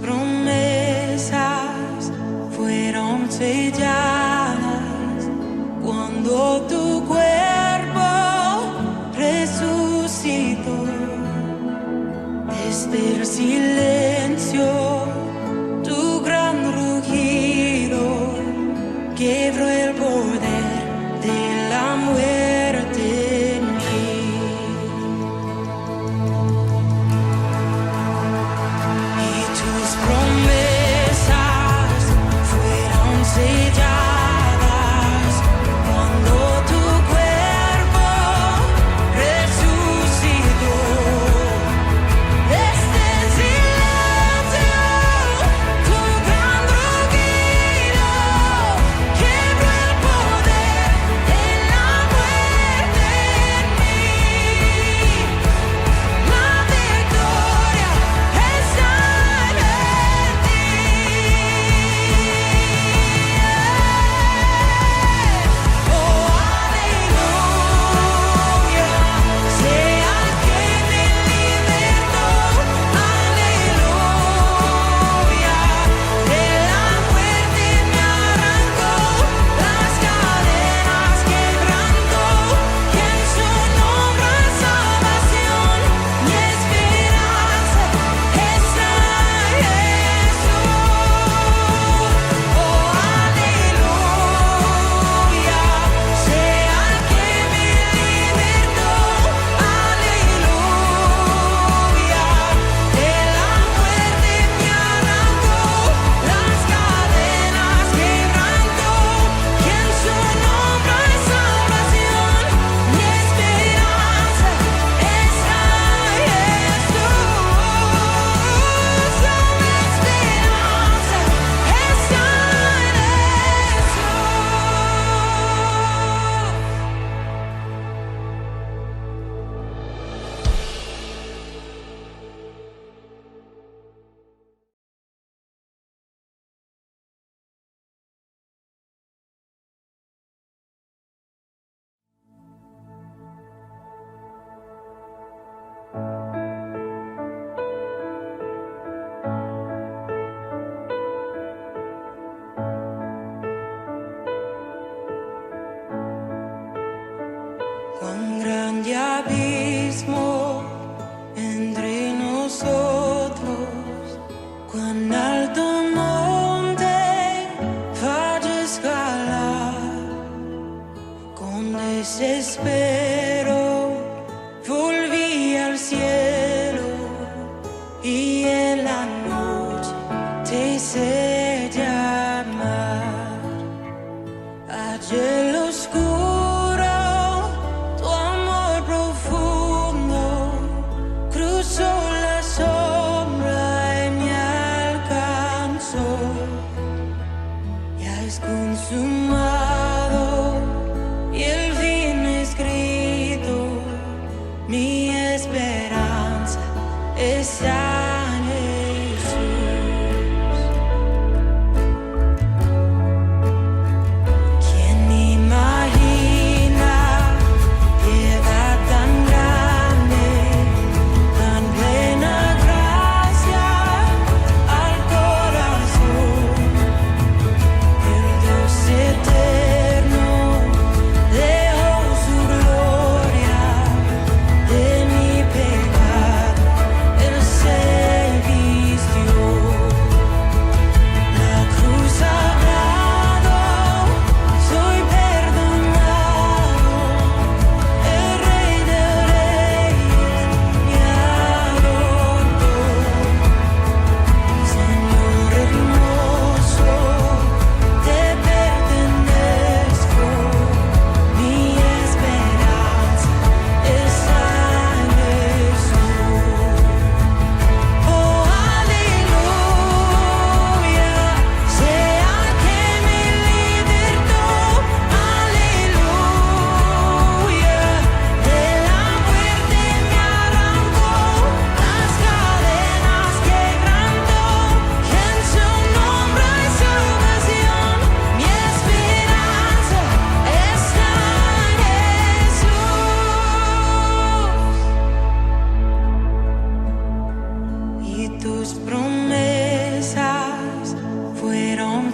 promesas fueron selladas cuando tu cuerpo resucitó. Desde el silencio, tu gran rugido quebró el poder de la muerte en mí. Y tus promesas fueron selladas cuando tu cuerpo resucitó. Desde el silencio, tu gran rugido quebró el poder de la muerte en mí. La victoria está en ti. Oh, aleluya, sea el que me libertó. Aleluya, de la muerte me arrancó, las cadenas quebrantó, que en su nombre hay salvación. Mi esperanza está en Jesús. Oh, aleluya, sea el que me libertó. Aleluya, de la muerte me arrancó, las cadenas quebrantó, que en su nombre hay salvación. Mi esperanza está en Jesús. Mi esperanza está en Cuán grande abismo entre nosotros, cuán alto monte falla escalar. Con desespero volví al cielo y en la noche te hice llamar. Allí en lo oscuro, tu amor profundo cruzó la sombra y me alcanzó. Ya es consumado y el fin escrito, mi esperanza está en Jesús.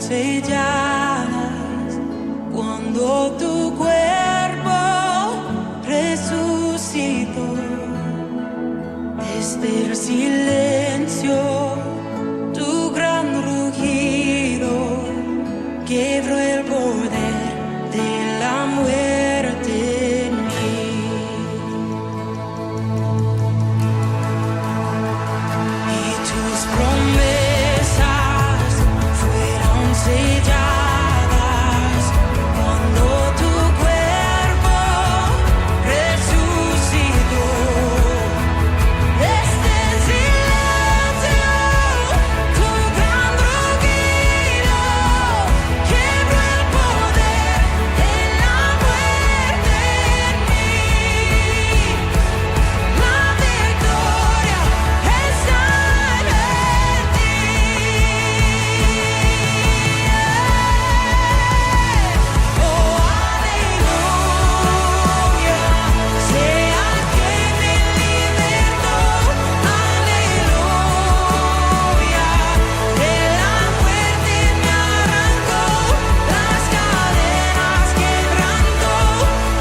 selladas cuando tu cuerpo resucitó. Desde el silencio, tu gran rugido quebró el poder de la muerte en mí. Y tus promesas fueron selladas cuando tu cuerpo resucitó. Desde el silencio, tu gran rugido quebró el poder de la muerte en mí. La victoria está en ti. Oh, aleluya, sea el que me libertó. Aleluya, de la muerte me arrancó, las cadenas quebrantó,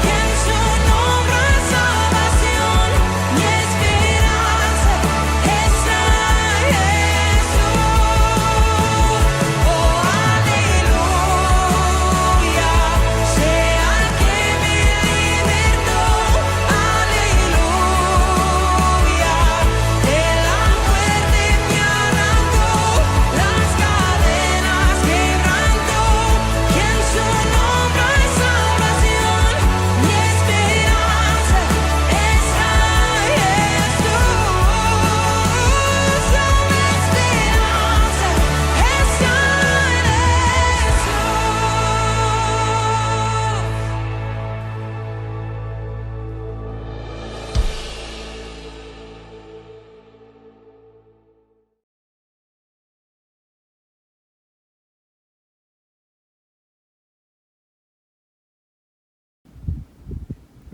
y en su nombre hay salvación. Mi esperanza está en Jesús. Oh, aleluya, sea el que me libertó. Aleluya, de la muerte me arrancó, las cadenas quebrantó, y en su nombre hay salvación. Mi esperanza está en Jesús. Mi esperanza está en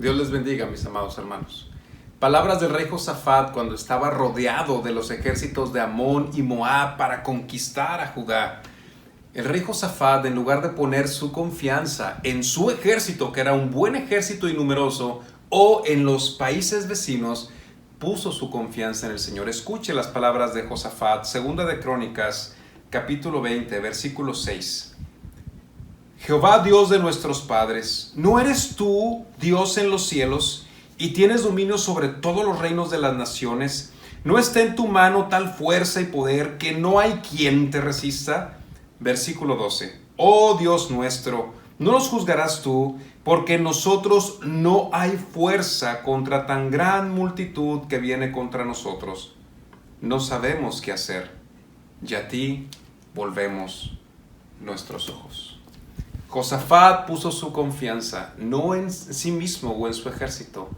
Dios les bendiga, mis amados hermanos. Palabras del rey Josafat cuando estaba rodeado de los ejércitos de Amón y Moab para conquistar a Judá. El rey Josafat, en lugar de poner su confianza en su ejército, que era un buen ejército y numeroso, o en los países vecinos, puso su confianza en el Señor. Escuche las palabras de Josafat, segunda de Crónicas, capítulo 20, versículo 6. Jehová, Dios de nuestros padres, ¿no eres tú Dios en los cielos y tienes dominio sobre todos los reinos de las naciones? ¿No está en tu mano tal fuerza y poder que no hay quien te resista? Versículo 12. Oh Dios nuestro, no nos juzgarás tú, porque en nosotros no hay fuerza contra tan gran multitud que viene contra nosotros. No sabemos qué hacer, y a ti volvemos nuestros ojos. Josafat puso su confianza no en sí mismo o en su ejército,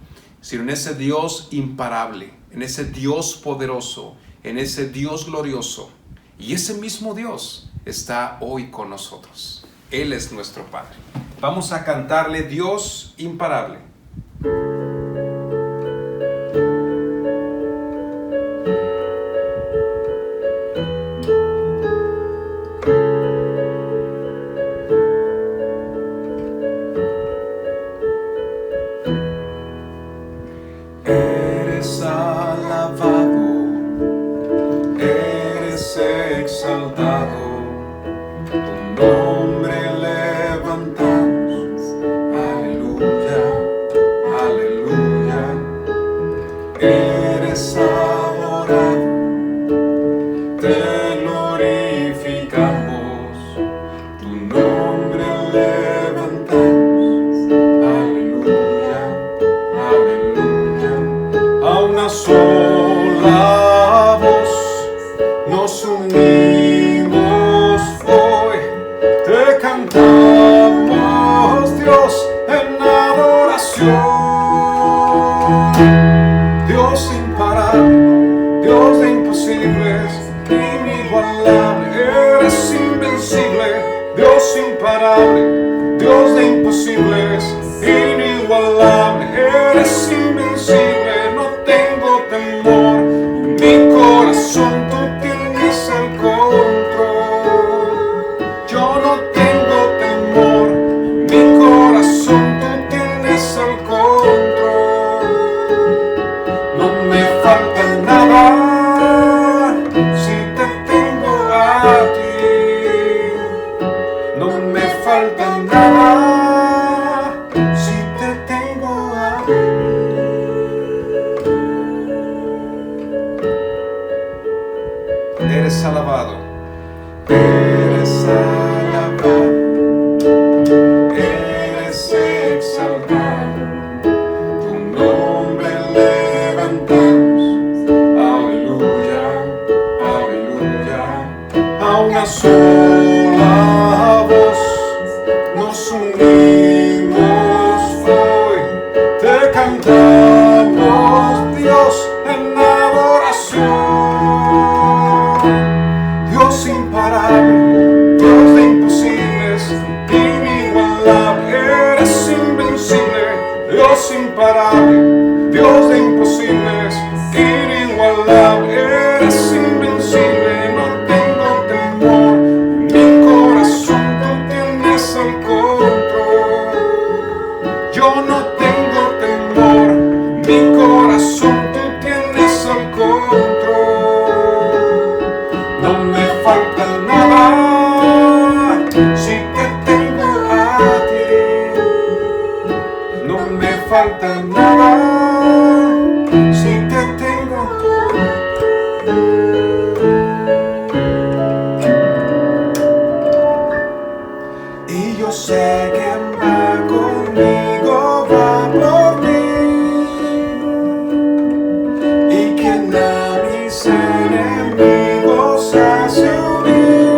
sino en ese Dios imparable, en ese Dios poderoso, en ese Dios glorioso. Y ese mismo Dios está hoy con nosotros. Él es nuestro Padre. Vamos a cantarle Dios imparable. Eres alabado, eres exaltado, tu nombre levantamos. Aleluya, aleluya. Eres adorado, te glorificamos, tu nombre levantamos. Aleluya, aleluya. A una sola voz nos unimos hoy, te cantamos, Dios, en adoración. Dios imparable, Dios de imposibles, inigualable, eres invencible. Dios imparable, Dios de imposibles, inigualable, eres invencible. No tengo temor, en mi corazón tú tienes el control. Yo alabado. Eres alabado, eres exaltado, tu nombre levantamos. Aleluya, aleluya. A una sola voz nos unimos hoy, te cantamos, Dios, en adoración. Dios imparable, Dios de imposibles, inigualable, eres invencible. Dios imparable, Dios de imposibles, inigualable, eres invencible. No tengo temor, mi corazón tú tienes el control. Yo no tengo temor, mi corazón tú tienes el control. No me falta nada si te tengo a ti. No me falta nada si te tengo a ti. Y yo sé que va conmigo, va por mí, y quien a mis enemigos hace huir.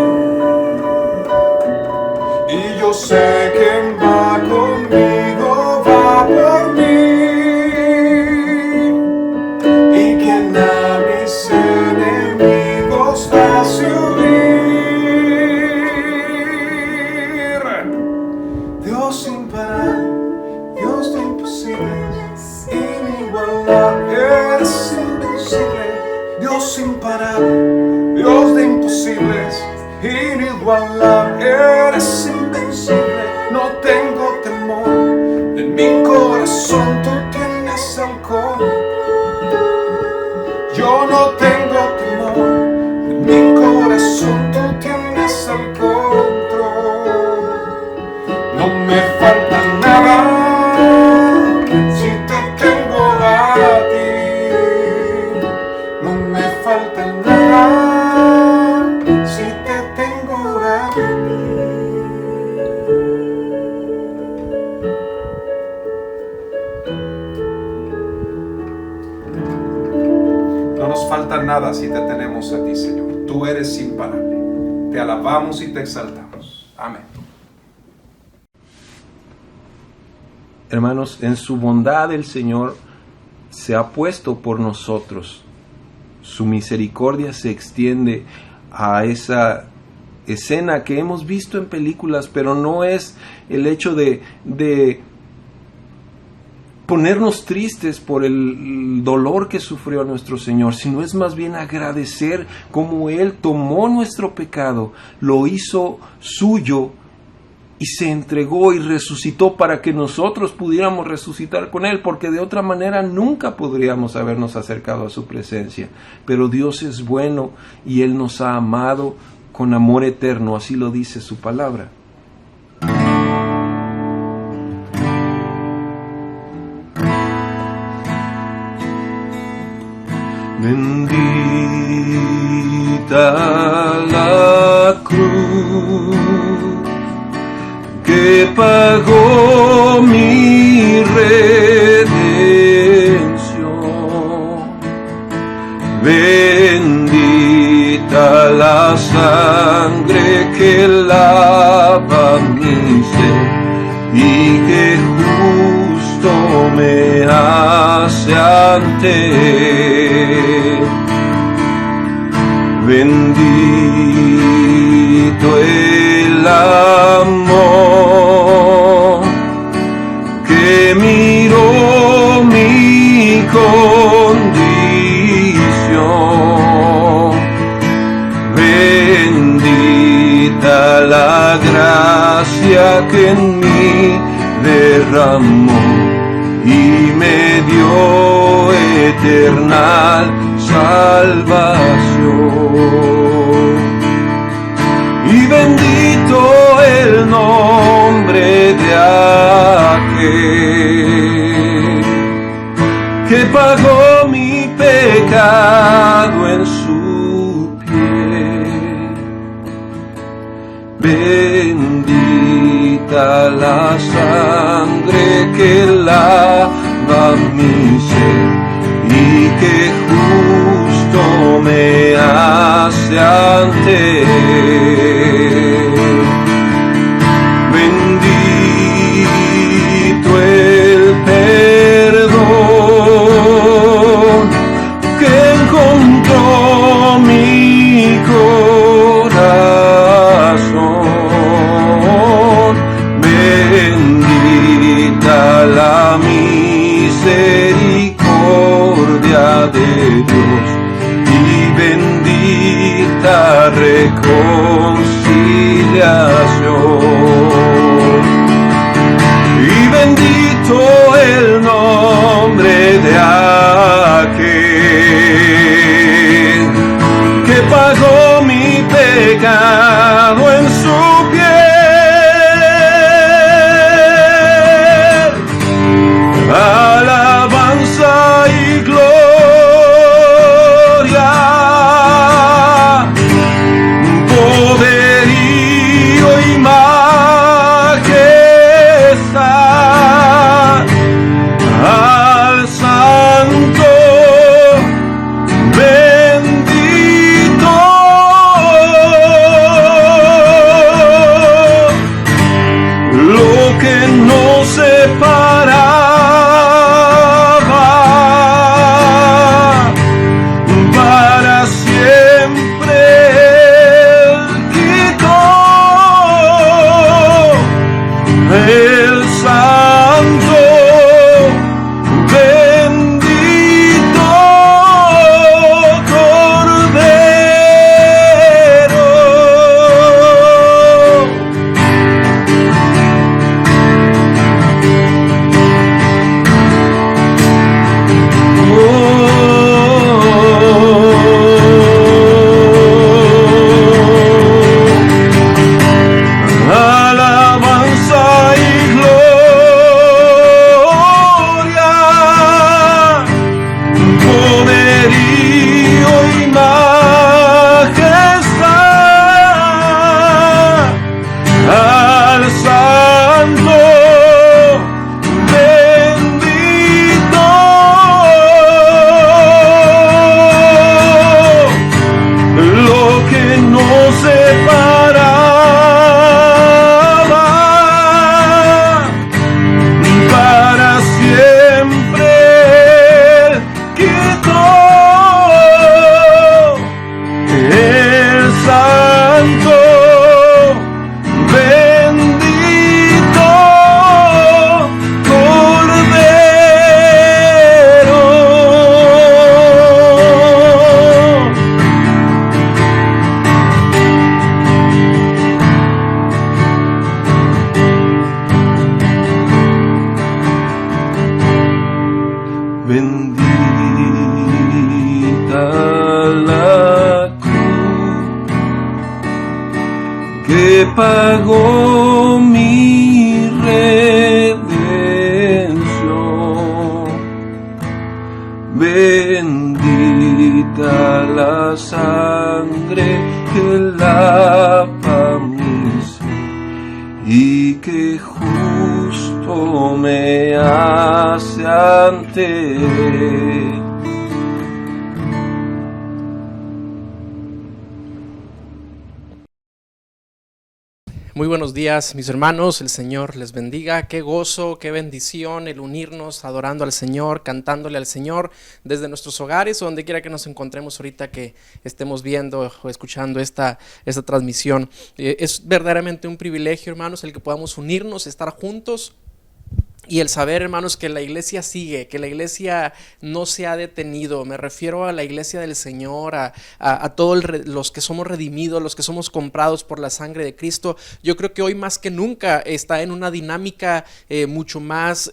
Y yo sé que va conmigo, va por mí, y quien a mis enemigos hace huir. Dios imparable, Dios de imposibles, inigualable, eres invencible. Dios imparable, Dios de imposibles, inigualable, eres invencible. No tengo temor, en mi corazón tú tienes el control. Yo no tengo temor, en mi corazón tú tienes el control. No me falta nada si te tengo a ti. No me falta nada si te tengo a ti. No nos falta nada si te tenemos a ti, Señor. Tú eres imparable. Te alabamos y te exaltamos. Amén. Hermanos, en su bondad el Señor se ha puesto por nosotros. Su misericordia se extiende a esa escena que hemos visto en películas, pero no es el hecho de ponernos tristes por el dolor que sufrió nuestro Señor, sino es más bien agradecer cómo Él tomó nuestro pecado, lo hizo suyo y se entregó y resucitó para que nosotros pudiéramos resucitar con Él, porque de otra manera nunca podríamos habernos acercado a su presencia. Pero Dios es bueno y Él nos ha amado con amor eterno, así lo dice su palabra. Bendita la cruz que pagó mi redención. Bendita la sangre que lava mi ser y que justo me hace ante Él. Bendito el amor que miró mi condición. Bendita la gracia que en mí derramó y me dio eterna salvación. Y bendito el nombre de aquel que pagó mi pecado en su piel. Bendita la sangre que lava mi ser y que justo me hace ante Él. Bendito el perdón que encontró mi corazón. Bendita la misericordia de Dios y bendita reconciliación. Y bendito el nombre de aquel que pagó mi pecado en su piel. Alabanza y gloria, poderío y majestad al Santo bendito. Lo que nos separaba para siempre Él quitó. El Santo bendito Cordero. Alabanza y gloria, poderío y majestad al Santo bendito. Lo que nos separaba para siempre Él quitó. El Santo bendito Cordero. Bendita la cruz que pagó mi redención. Bendita la sangre que lava mi ser y que justo me hace ante Él. Muy buenos días, mis hermanos, el Señor les bendiga. Qué gozo, qué bendición el unirnos adorando al Señor, cantándole al Señor desde nuestros hogares o donde quiera que nos encontremos ahorita que estemos viendo o escuchando esta transmisión. Es verdaderamente un privilegio, hermanos, el que podamos unirnos, estar juntos. Y el saber, hermanos, que la iglesia sigue, que la iglesia no se ha detenido. Me refiero a la iglesia del Señor, a todos los que somos redimidos, los que somos comprados por la sangre de Cristo. Yo creo que hoy más que nunca está en una dinámica mucho más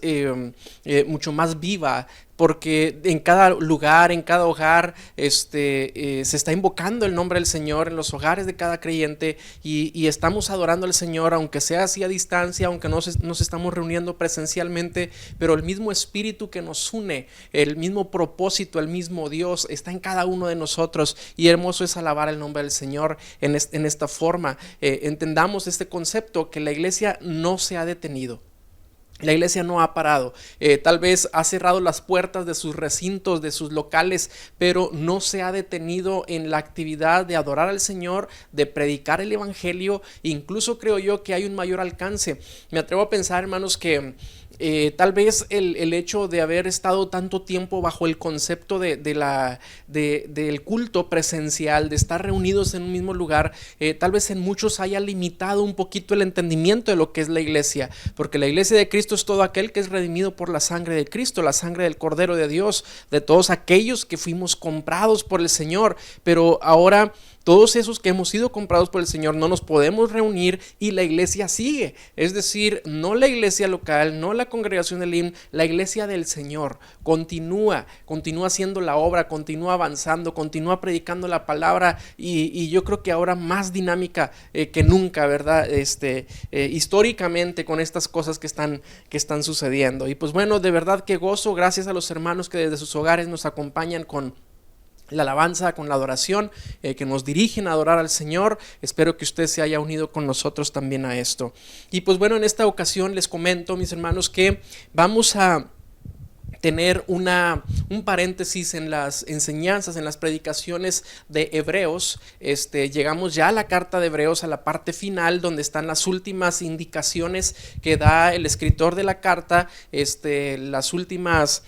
viva, porque en cada lugar, en cada hogar, se está invocando el nombre del Señor en los hogares de cada creyente y estamos adorando al Señor, aunque sea así a distancia, aunque no nos estamos reuniendo presencialmente, pero el mismo espíritu que nos une, el mismo propósito, el mismo Dios está en cada uno de nosotros, y hermoso es alabar el nombre del Señor en esta forma. Entendamos este concepto, que la iglesia no se ha detenido. La iglesia no ha parado, tal vez ha cerrado las puertas de sus recintos, de sus locales, pero no se ha detenido en la actividad de adorar al Señor, de predicar el evangelio. Incluso creo yo que hay un mayor alcance. Me atrevo a pensar, hermanos, que tal vez el hecho de haber estado tanto tiempo bajo el concepto del culto presencial, de estar reunidos en un mismo lugar, tal vez en muchos haya limitado un poquito el entendimiento de lo que es la iglesia, porque la iglesia de Cristo es todo aquel que es redimido por la sangre de Cristo, la sangre del Cordero de Dios, de todos aquellos que fuimos comprados por el Señor. Pero ahora todos esos que hemos sido comprados por el Señor no nos podemos reunir y la iglesia sigue. Es decir, no la iglesia local, no la congregación del IM, la iglesia del Señor continúa haciendo la obra, continúa avanzando, continúa predicando la palabra, y yo creo que ahora más dinámica que nunca, ¿verdad? Históricamente, con estas cosas que están sucediendo. Y pues bueno, de verdad que gozo, gracias a los hermanos que desde sus hogares nos acompañan con la alabanza, con la adoración, que nos dirigen a adorar al Señor. Espero que usted se haya unido con nosotros también a esto. Y pues bueno, en esta ocasión les comento, mis hermanos, que vamos a tener un paréntesis en las enseñanzas, en las predicaciones de Hebreos. Llegamos ya a la carta de Hebreos, a la parte final, donde están las últimas indicaciones que da el escritor de la carta, las últimas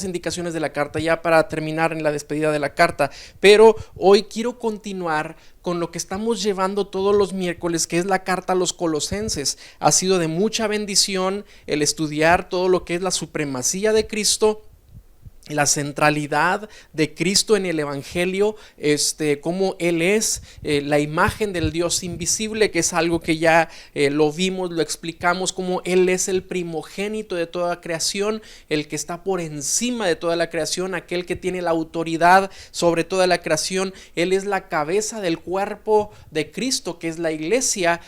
indicaciones de la carta, ya para terminar en la despedida de la carta. Pero hoy quiero continuar con lo que estamos llevando todos los miércoles, que es la carta a los Colosenses. Ha sido de mucha bendición el estudiar todo lo que es la supremacía de Cristo, la centralidad de Cristo en el evangelio, cómo Él es la imagen del Dios invisible, que es algo que ya lo vimos, lo explicamos, cómo Él es el primogénito de toda creación, el que está por encima de toda la creación, aquel que tiene la autoridad sobre toda la creación. Él es la cabeza del cuerpo de Cristo, que es la iglesia,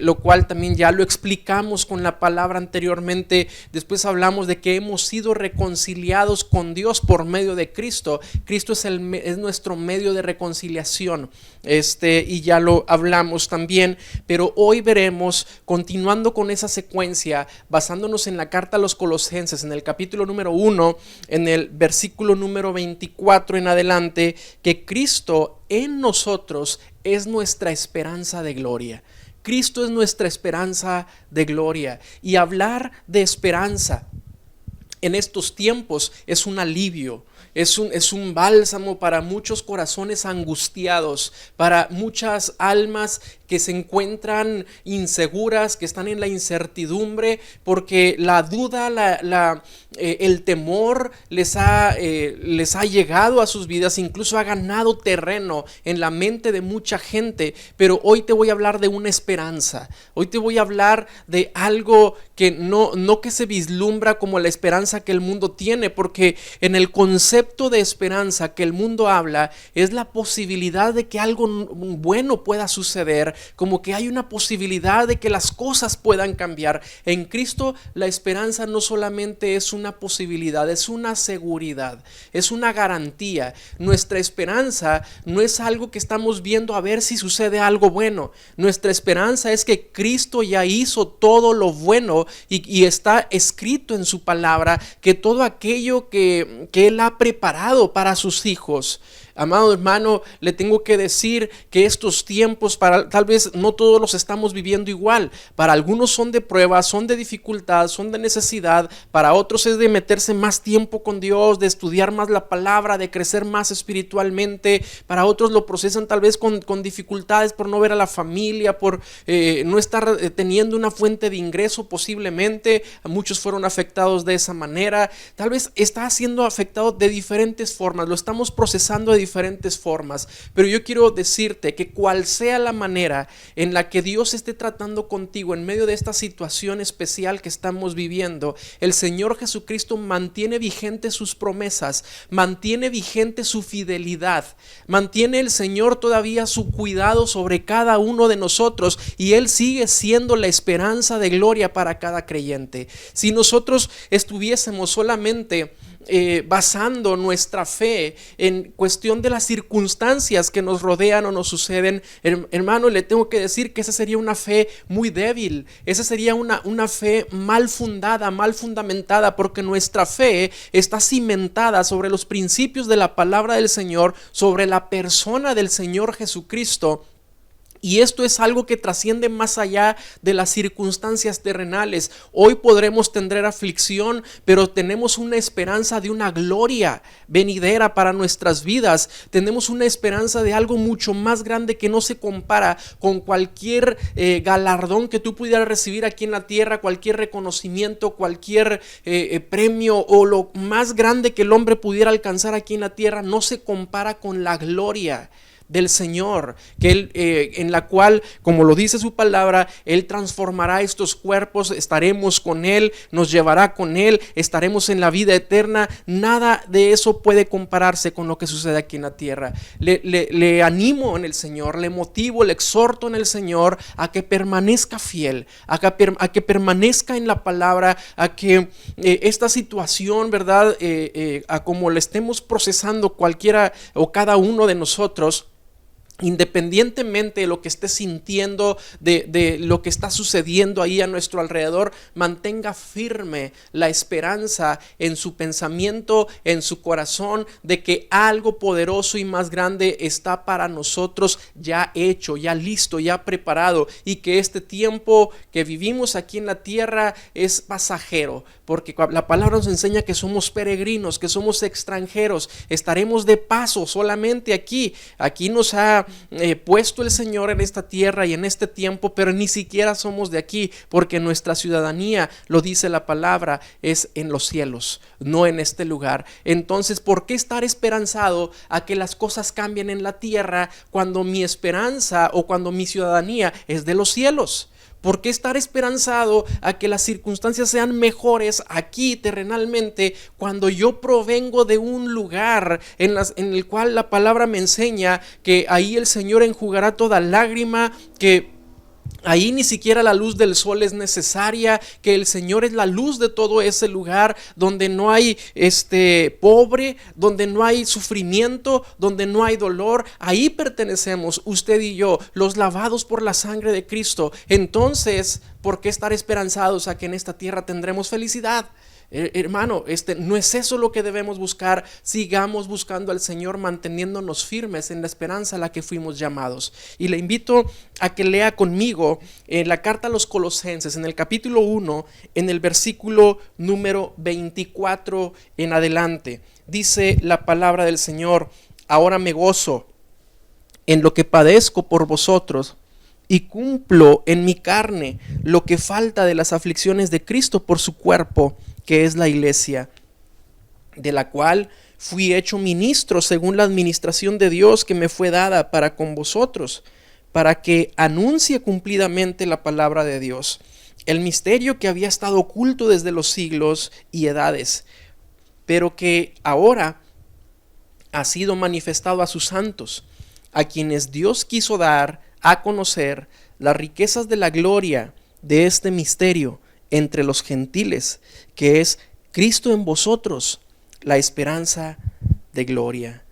lo cual también ya lo explicamos con la palabra anteriormente. Después hablamos de que hemos sido reconciliados con Dios por medio de Cristo. Cristo es nuestro medio de reconciliación, y ya lo hablamos también. Pero hoy veremos, continuando con esa secuencia, basándonos en la carta a los Colosenses, en el capítulo número 1, en el versículo número 24 en adelante, que Cristo en nosotros es nuestra esperanza de gloria. Cristo es nuestra esperanza de gloria. Y hablar de esperanza en estos tiempos es un alivio, es un bálsamo para muchos corazones angustiados, para muchas almas que se encuentran inseguras, que están en la incertidumbre, porque la duda, el temor les ha llegado a sus vidas, incluso ha ganado terreno en la mente de mucha gente. Pero hoy te voy a hablar de una esperanza, hoy te voy a hablar de algo que no que se vislumbra como la esperanza que el mundo tiene, porque en el concepto de esperanza que el mundo habla es la posibilidad de que algo bueno pueda suceder, como que hay una posibilidad de que las cosas puedan cambiar. En Cristo la esperanza no solamente es una posibilidad, es una seguridad, es una garantía. Nuestra esperanza no es algo que estamos viendo a ver si sucede algo bueno. Nuestra esperanza es que Cristo ya hizo todo lo bueno y está escrito en su palabra que todo aquello que Él ha preparado para sus hijos. Amado hermano, le tengo que decir que estos tiempos, tal vez no todos los estamos viviendo igual. Para algunos son de prueba, son de dificultad, son de necesidad. Para otros es de meterse más tiempo con Dios, de estudiar más la palabra, de crecer más espiritualmente. Para otros lo procesan tal vez con dificultades por no ver a la familia, por no estar teniendo una fuente de ingreso posiblemente. Muchos fueron afectados de esa manera. Tal vez está siendo afectado de diferentes formas, lo estamos procesando de diferentes formas, pero yo quiero decirte que cual sea la manera en la que Dios esté tratando contigo en medio de esta situación especial que estamos viviendo, el Señor Jesucristo mantiene vigentes sus promesas, mantiene vigente su fidelidad, mantiene el Señor todavía su cuidado sobre cada uno de nosotros, y Él sigue siendo la esperanza de gloria para cada creyente. Si nosotros estuviésemos solamente basando nuestra fe en cuestión de las circunstancias que nos rodean o nos suceden, hermano, le tengo que decir que esa sería una fe muy débil, esa sería una fe mal fundada, mal fundamentada, porque nuestra fe está cimentada sobre los principios de la palabra del Señor, sobre la persona del Señor Jesucristo. Y esto es algo que trasciende más allá de las circunstancias terrenales. Hoy podremos tener aflicción, pero tenemos una esperanza de una gloria venidera para nuestras vidas. Tenemos una esperanza de algo mucho más grande que no se compara con cualquier galardón que tú pudieras recibir aquí en la tierra, cualquier reconocimiento, cualquier premio o lo más grande que el hombre pudiera alcanzar aquí en la tierra. No se compara con la gloria del Señor, que Él, en la cual, como lo dice su palabra, Él transformará estos cuerpos, estaremos con Él, nos llevará con Él, estaremos en la vida eterna. Nada de eso puede compararse con lo que sucede aquí en la tierra. Le animo en el Señor, le motivo, le exhorto en el Señor a que permanezca fiel, a que permanezca en la palabra, a que esta situación, ¿verdad? A como le estemos procesando cualquiera o cada uno de nosotros, independientemente de lo que esté sintiendo, de lo que está sucediendo ahí a nuestro alrededor, mantenga firme la esperanza en su pensamiento, en su corazón, de que algo poderoso y más grande está para nosotros ya hecho, ya listo, ya preparado, y que este tiempo que vivimos aquí en la tierra es pasajero, porque la palabra nos enseña que somos peregrinos, que somos extranjeros, estaremos de paso solamente aquí nos ha puesto el Señor en esta tierra y en este tiempo, pero ni siquiera somos de aquí, porque nuestra ciudadanía, lo dice la palabra, es en los cielos, no en este lugar. Entonces, ¿por qué estar esperanzado a que las cosas cambien en la tierra cuando mi esperanza o cuando mi ciudadanía es de los cielos? ¿Por qué estar esperanzado a que las circunstancias sean mejores aquí terrenalmente cuando yo provengo de un lugar en el cual la palabra me enseña que ahí el Señor enjugará toda lágrima, que ahí ni siquiera la luz del sol es necesaria, que el Señor es la luz de todo ese lugar donde no hay pobre, donde no hay sufrimiento, donde no hay dolor? Ahí pertenecemos usted y yo, los lavados por la sangre de Cristo. Entonces, ¿por qué estar esperanzados a que en esta tierra tendremos felicidad? Hermano, no es eso lo que debemos buscar. Sigamos buscando al Señor, manteniéndonos firmes en la esperanza a la que fuimos llamados. Y le invito a que lea conmigo la carta a los Colosenses, en el capítulo 1, en el versículo número 24 en adelante. Dice la palabra del Señor: ahora me gozo en lo que padezco por vosotros, y cumplo en mi carne lo que falta de las aflicciones de Cristo por su cuerpo, que es la iglesia, de la cual fui hecho ministro según la administración de Dios que me fue dada para con vosotros, para que anuncie cumplidamente la palabra de Dios, el misterio que había estado oculto desde los siglos y edades, pero que ahora ha sido manifestado a sus santos, a quienes Dios quiso dar a conocer las riquezas de la gloria de este misterio entre los gentiles, que es Cristo en vosotros, la esperanza de gloria.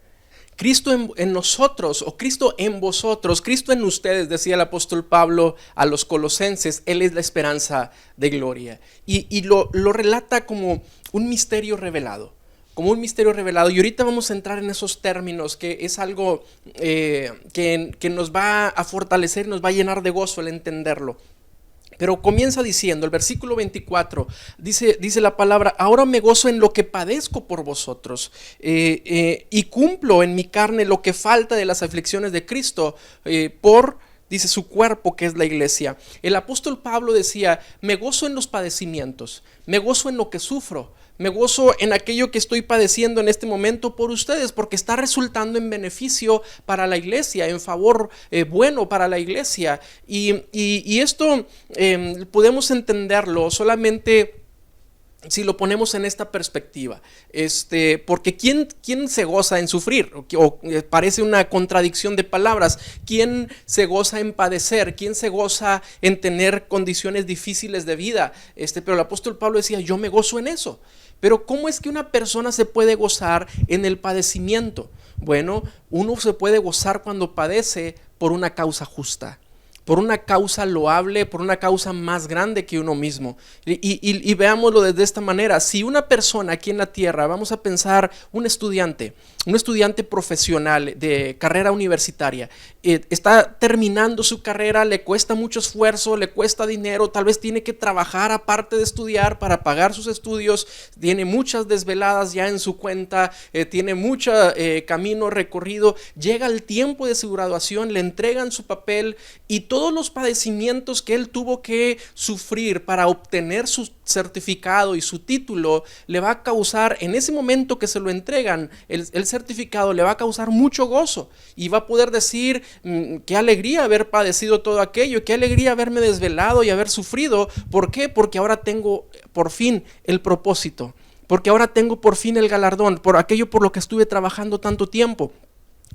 Cristo en nosotros, o Cristo en vosotros, Cristo en ustedes, decía el apóstol Pablo a los colosenses. Él es la esperanza de gloria. Y lo relata como un misterio revelado. Como un misterio revelado, y ahorita vamos a entrar en esos términos, que es algo que nos va a fortalecer, nos va a llenar de gozo el entenderlo. Pero comienza diciendo, el versículo 24, dice la palabra: ahora me gozo en lo que padezco por vosotros, y cumplo en mi carne lo que falta de las aflicciones de Cristo, dice, su cuerpo, que es la iglesia. El apóstol Pablo decía: me gozo en los padecimientos, me gozo en lo que sufro, Me gozo en aquello que estoy padeciendo en este momento por ustedes, porque está resultando en beneficio para la iglesia, en favor bueno para la iglesia. Y esto podemos entenderlo solamente si lo ponemos en esta perspectiva, porque ¿quién se goza en sufrir? Parece una contradicción de palabras. ¿Quién se goza en padecer? ¿Quién se goza en tener condiciones difíciles de vida? Pero el apóstol Pablo decía, yo me gozo en eso. Pero ¿cómo es que una persona se puede gozar en el padecimiento? Bueno, uno se puede gozar cuando padece por una causa justa, por una causa loable, por una causa más grande que uno mismo. Y veámoslo desde esta manera. Si una persona aquí en la tierra, vamos a pensar un estudiante profesional de carrera universitaria, está terminando su carrera, le cuesta mucho esfuerzo, le cuesta dinero, tal vez tiene que trabajar aparte de estudiar para pagar sus estudios, tiene muchas desveladas ya en su cuenta, tiene mucho camino recorrido, llega el tiempo de su graduación, le entregan su papel y todos los padecimientos que él tuvo que sufrir para obtener su certificado y su título le va a causar, en ese momento que se lo entregan, el certificado le va a causar mucho gozo y va a poder decir, qué alegría haber padecido todo aquello, qué alegría haberme desvelado y haber sufrido. ¿Por qué? Porque ahora tengo por fin el propósito, porque ahora tengo por fin el galardón, por aquello por lo que estuve trabajando tanto tiempo.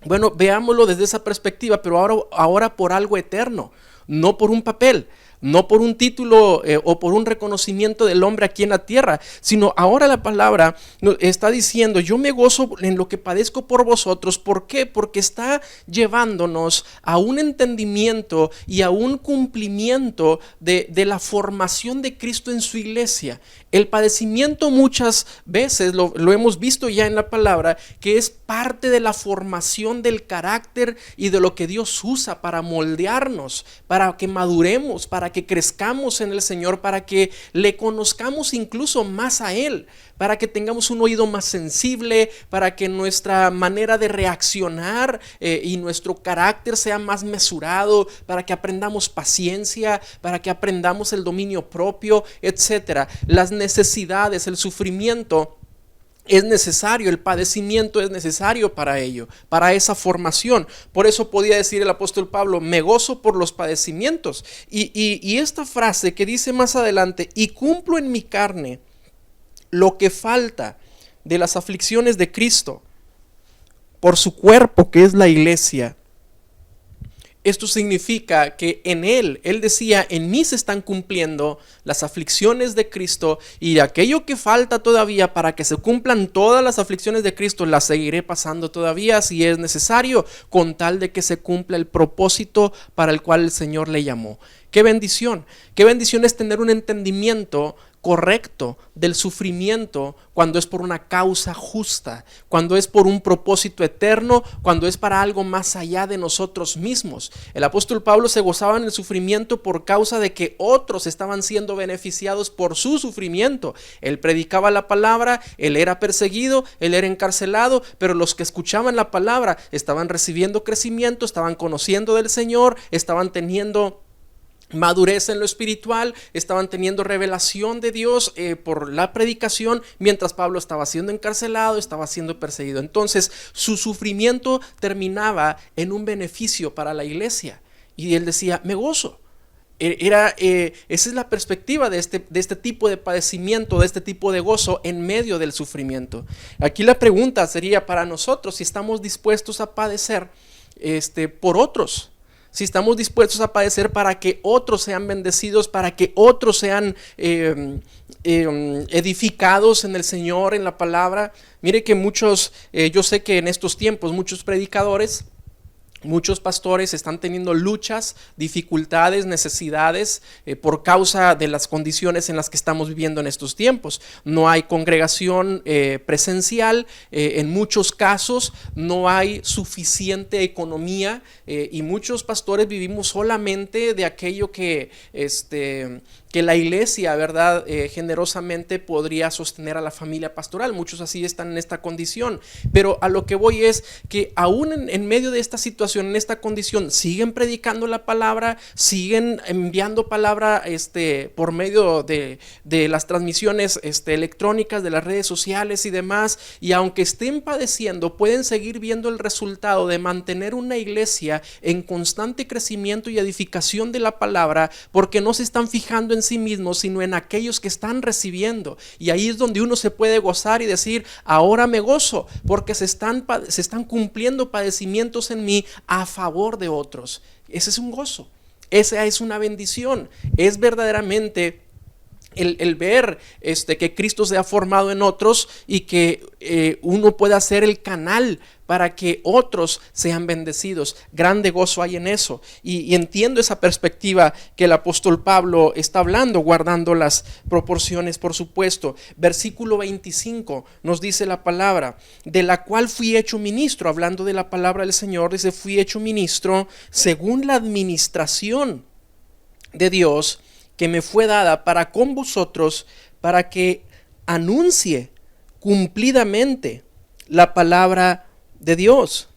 Bueno, veámoslo desde esa perspectiva, pero ahora por algo eterno, no por un papel, no por un título o por un reconocimiento del hombre aquí en la tierra, sino ahora la palabra está diciendo, yo me gozo en lo que padezco por vosotros. ¿Por qué? Porque está llevándonos a un entendimiento y a un cumplimiento de la formación de Cristo en su iglesia. El padecimiento muchas veces, lo hemos visto ya en la palabra, que es parte de la formación del carácter y de lo que Dios usa para moldearnos, para que maduremos, para que crezcamos en el Señor, para que le conozcamos incluso más a Él, para que tengamos un oído más sensible, para que nuestra manera de reaccionar y nuestro carácter sea más mesurado, para que aprendamos paciencia, para que aprendamos el dominio propio, etc. Las necesidades, el sufrimiento es necesario, el padecimiento es necesario para ello, para esa formación. Por eso podía decir el apóstol Pablo, me gozo por los padecimientos. Y esta frase que dice más adelante, y cumplo en mi carne lo que falta de las aflicciones de Cristo por su cuerpo, que es la iglesia. Esto significa que en Él decía, en mí se están cumpliendo las aflicciones de Cristo, y aquello que falta todavía para que se cumplan todas las aflicciones de Cristo, las seguiré pasando todavía si es necesario, con tal de que se cumpla el propósito para el cual el Señor le llamó. ¡Qué bendición! ¡Qué bendición es tener un entendimiento correcto del sufrimiento cuando es por una causa justa, cuando es por un propósito eterno, cuando es para algo más allá de nosotros mismos? El apóstol Pablo se gozaba en el sufrimiento por causa de que otros estaban siendo beneficiados por su sufrimiento. Él predicaba la palabra, él era perseguido, él era encarcelado, pero los que escuchaban la palabra estaban recibiendo crecimiento, estaban conociendo del Señor, estaban teniendo madurez en lo espiritual, estaban teniendo revelación de Dios por la predicación, mientras Pablo estaba siendo encarcelado, estaba siendo perseguido. Entonces su sufrimiento terminaba en un beneficio para la iglesia, y él decía, me gozo. Esa es la perspectiva de este tipo de padecimiento, de este tipo de gozo en medio del sufrimiento. Aquí la pregunta sería para nosotros, si estamos dispuestos a padecer por otros, si estamos dispuestos a padecer para que otros sean bendecidos, para que otros sean edificados en el Señor, en la palabra. Mire que yo sé que en estos tiempos muchos predicadores, muchos pastores están teniendo luchas, dificultades, necesidades por causa de las condiciones en las que estamos viviendo en estos tiempos. No hay congregación presencial, en muchos casos no hay suficiente economía y muchos pastores vivimos solamente de aquello que que la iglesia, ¿verdad? Generosamente podría sostener a la familia pastoral. Muchos así están en esta condición. Pero a lo que voy es que aún en medio de esta situación, en esta condición, siguen predicando la palabra, siguen enviando palabra por medio de las transmisiones electrónicas, de las redes sociales y demás. Y aunque estén padeciendo, pueden seguir viendo el resultado de mantener una iglesia en constante crecimiento y edificación de la palabra, porque no se están fijando en sí mismos, sino en aquellos que están recibiendo. Y ahí es donde uno se puede gozar y decir, ahora me gozo, porque se están cumpliendo padecimientos en mí a favor de otros. Ese es un gozo, esa es una bendición, es verdaderamente el ver que Cristo se ha formado en otros y que uno pueda ser el canal para que otros sean bendecidos. Grande gozo hay en eso. Y entiendo esa perspectiva que el apóstol Pablo está hablando, guardando las proporciones, por supuesto. Versículo 25 nos dice la palabra, de la cual fui hecho ministro, hablando de la palabra del Señor, dice, fui hecho ministro según la administración de Dios que me fue dada para con vosotros, para que anuncie cumplidamente la palabra de Dios.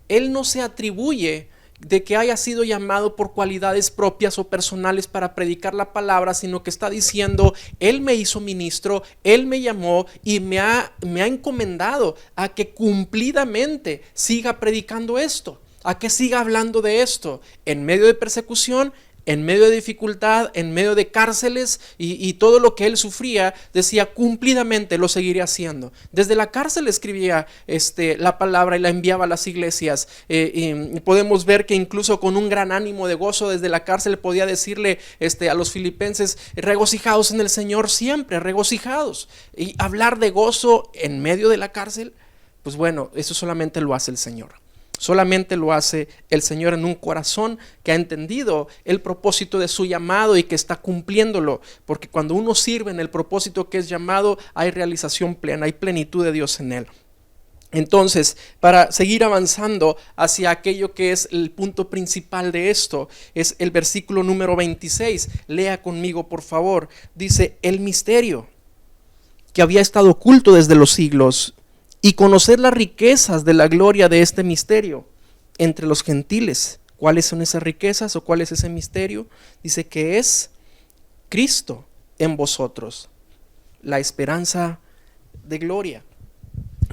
Él no se atribuye de que haya sido llamado por cualidades propias o personales para predicar la palabra, sino que está diciendo, Él me hizo ministro, Él me llamó y me ha encomendado a que cumplidamente siga predicando esto, a que siga hablando de esto, en medio de persecución, en medio de dificultad, en medio de cárceles y todo lo que él sufría, decía cumplidamente lo seguiré haciendo. Desde la cárcel escribía la palabra y la enviaba a las iglesias. Y podemos ver que incluso con un gran ánimo de gozo desde la cárcel podía decirle a los filipenses, regocijados en el Señor siempre, regocijados. Y hablar de gozo en medio de la cárcel, pues bueno, eso solamente lo hace el Señor. Solamente lo hace el Señor en un corazón que ha entendido el propósito de su llamado y que está cumpliéndolo. Porque cuando uno sirve en el propósito que es llamado, hay realización plena, hay plenitud de Dios en él. Entonces, para seguir avanzando hacia aquello que es el punto principal de esto, es el versículo número 26. Lea conmigo, por favor. Dice, el misterio que había estado oculto desde los siglos, y conocer las riquezas de la gloria de este misterio entre los gentiles. ¿Cuáles son esas riquezas o cuál es ese misterio? Dice que es Cristo en vosotros, la esperanza de gloria.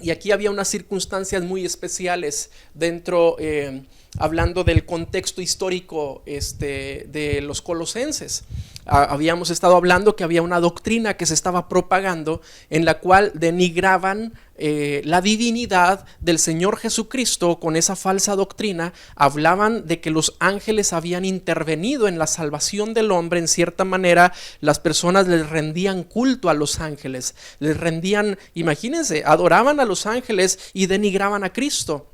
Y aquí había unas circunstancias muy especiales dentro, hablando del contexto histórico de los colosenses. Habíamos estado hablando que había una doctrina que se estaba propagando en la cual denigraban la divinidad del Señor Jesucristo. Con esa falsa doctrina hablaban de que los ángeles habían intervenido en la salvación del hombre. En cierta manera las personas les rendían culto a los ángeles, les rendían, imagínense, adoraban a los ángeles y denigraban a Cristo.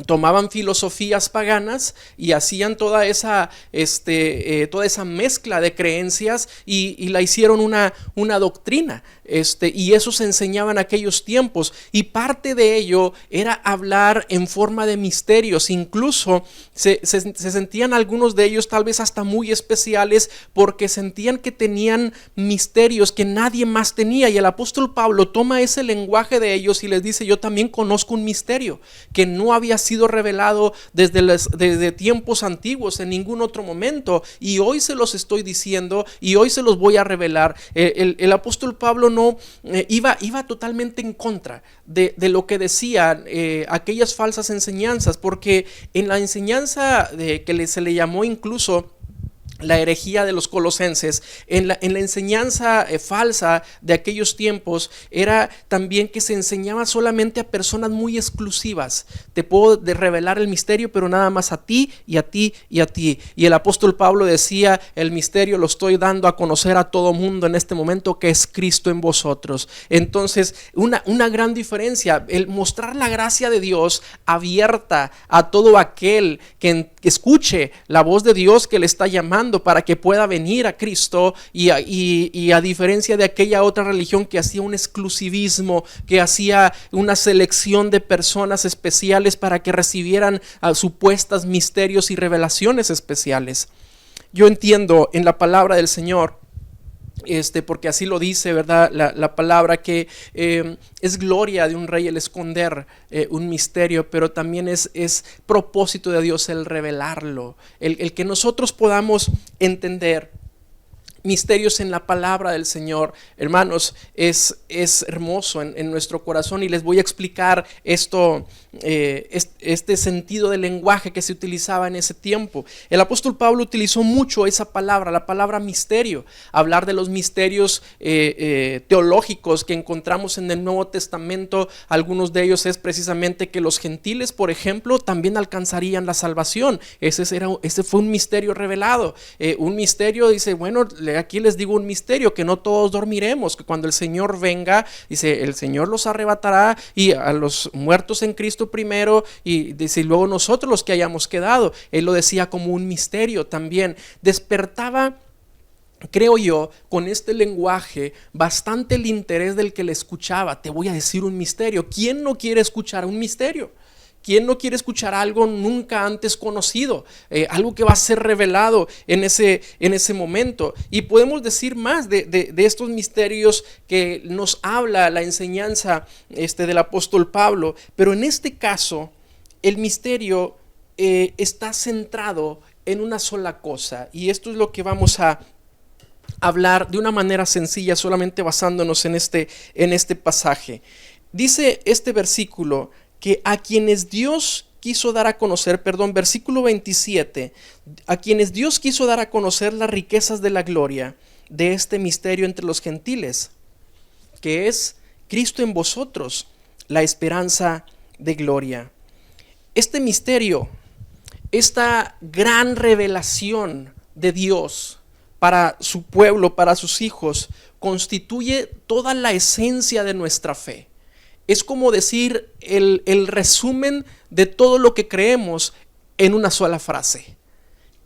Tomaban filosofías paganas y hacían toda esa mezcla de creencias y la hicieron una doctrina. Y eso se enseñaba en aquellos tiempos, y parte de ello era hablar en forma de misterios. Incluso se sentían algunos de ellos tal vez hasta muy especiales, porque sentían que tenían misterios que nadie más tenía, y el apóstol Pablo toma ese lenguaje de ellos y les dice, yo también conozco un misterio que no había sido revelado desde tiempos antiguos en ningún otro momento, y hoy se los estoy diciendo y hoy se los voy a revelar. El apóstol Pablo no iba totalmente en contra de lo que decían aquellas falsas enseñanzas, porque en la enseñanza que se le llamó incluso la herejía de los colosenses, en la enseñanza falsa de aquellos tiempos, era también que se enseñaba solamente a personas muy exclusivas. Te puedo revelar el misterio, pero nada más a ti y a ti y a ti. Y el apóstol Pablo decía, el misterio lo estoy dando a conocer a todo mundo en este momento, que es Cristo en vosotros. Entonces, una gran diferencia, el mostrar la gracia de Dios abierta a todo aquel que escuche la voz de Dios que le está llamando para que pueda venir a Cristo, y a diferencia de aquella otra religión que hacía un exclusivismo, que hacía una selección de personas especiales para que recibieran supuestas misterios y revelaciones especiales. Yo entiendo en la palabra del Señor porque así lo dice, ¿verdad? La palabra, que es gloria de un rey el esconder un misterio, pero también es propósito de Dios el revelarlo, el que nosotros podamos entender misterios en la palabra del Señor. Hermanos, es hermoso en nuestro corazón, y les voy a explicar esto, este sentido del lenguaje que se utilizaba en ese tiempo. El apóstol Pablo utilizó mucho esa palabra, la palabra misterio, hablar de los misterios teológicos que encontramos en el Nuevo Testamento. Algunos de ellos es precisamente que los gentiles, por ejemplo, también alcanzarían la salvación. Ese fue un misterio revelado. Un misterio, dice, bueno, aquí les digo un misterio, que no todos dormiremos, que cuando el Señor venga, dice, el Señor los arrebatará, y a los muertos en Cristo primero, y dice, y luego nosotros los que hayamos quedado. Él lo decía como un misterio también. Despertaba, creo yo, con este lenguaje bastante el interés del que le escuchaba. Te voy a decir un misterio. ¿Quién no quiere escuchar un misterio? ¿Quién no quiere escuchar algo nunca antes conocido? Algo que va a ser revelado en ese momento. Y podemos decir más de estos misterios que nos habla la enseñanza del apóstol Pablo. Pero en este caso, el misterio está centrado en una sola cosa. Y esto es lo que vamos a hablar de una manera sencilla, solamente basándonos en este pasaje. Dice este versículo que a quienes Dios quiso dar a conocer, versículo 27, a quienes Dios quiso dar a conocer las riquezas de la gloria de este misterio entre los gentiles, que es Cristo en vosotros, la esperanza de gloria. Este misterio, esta gran revelación de Dios para su pueblo, para sus hijos, constituye toda la esencia de nuestra fe. Es como decir el resumen de todo lo que creemos en una sola frase.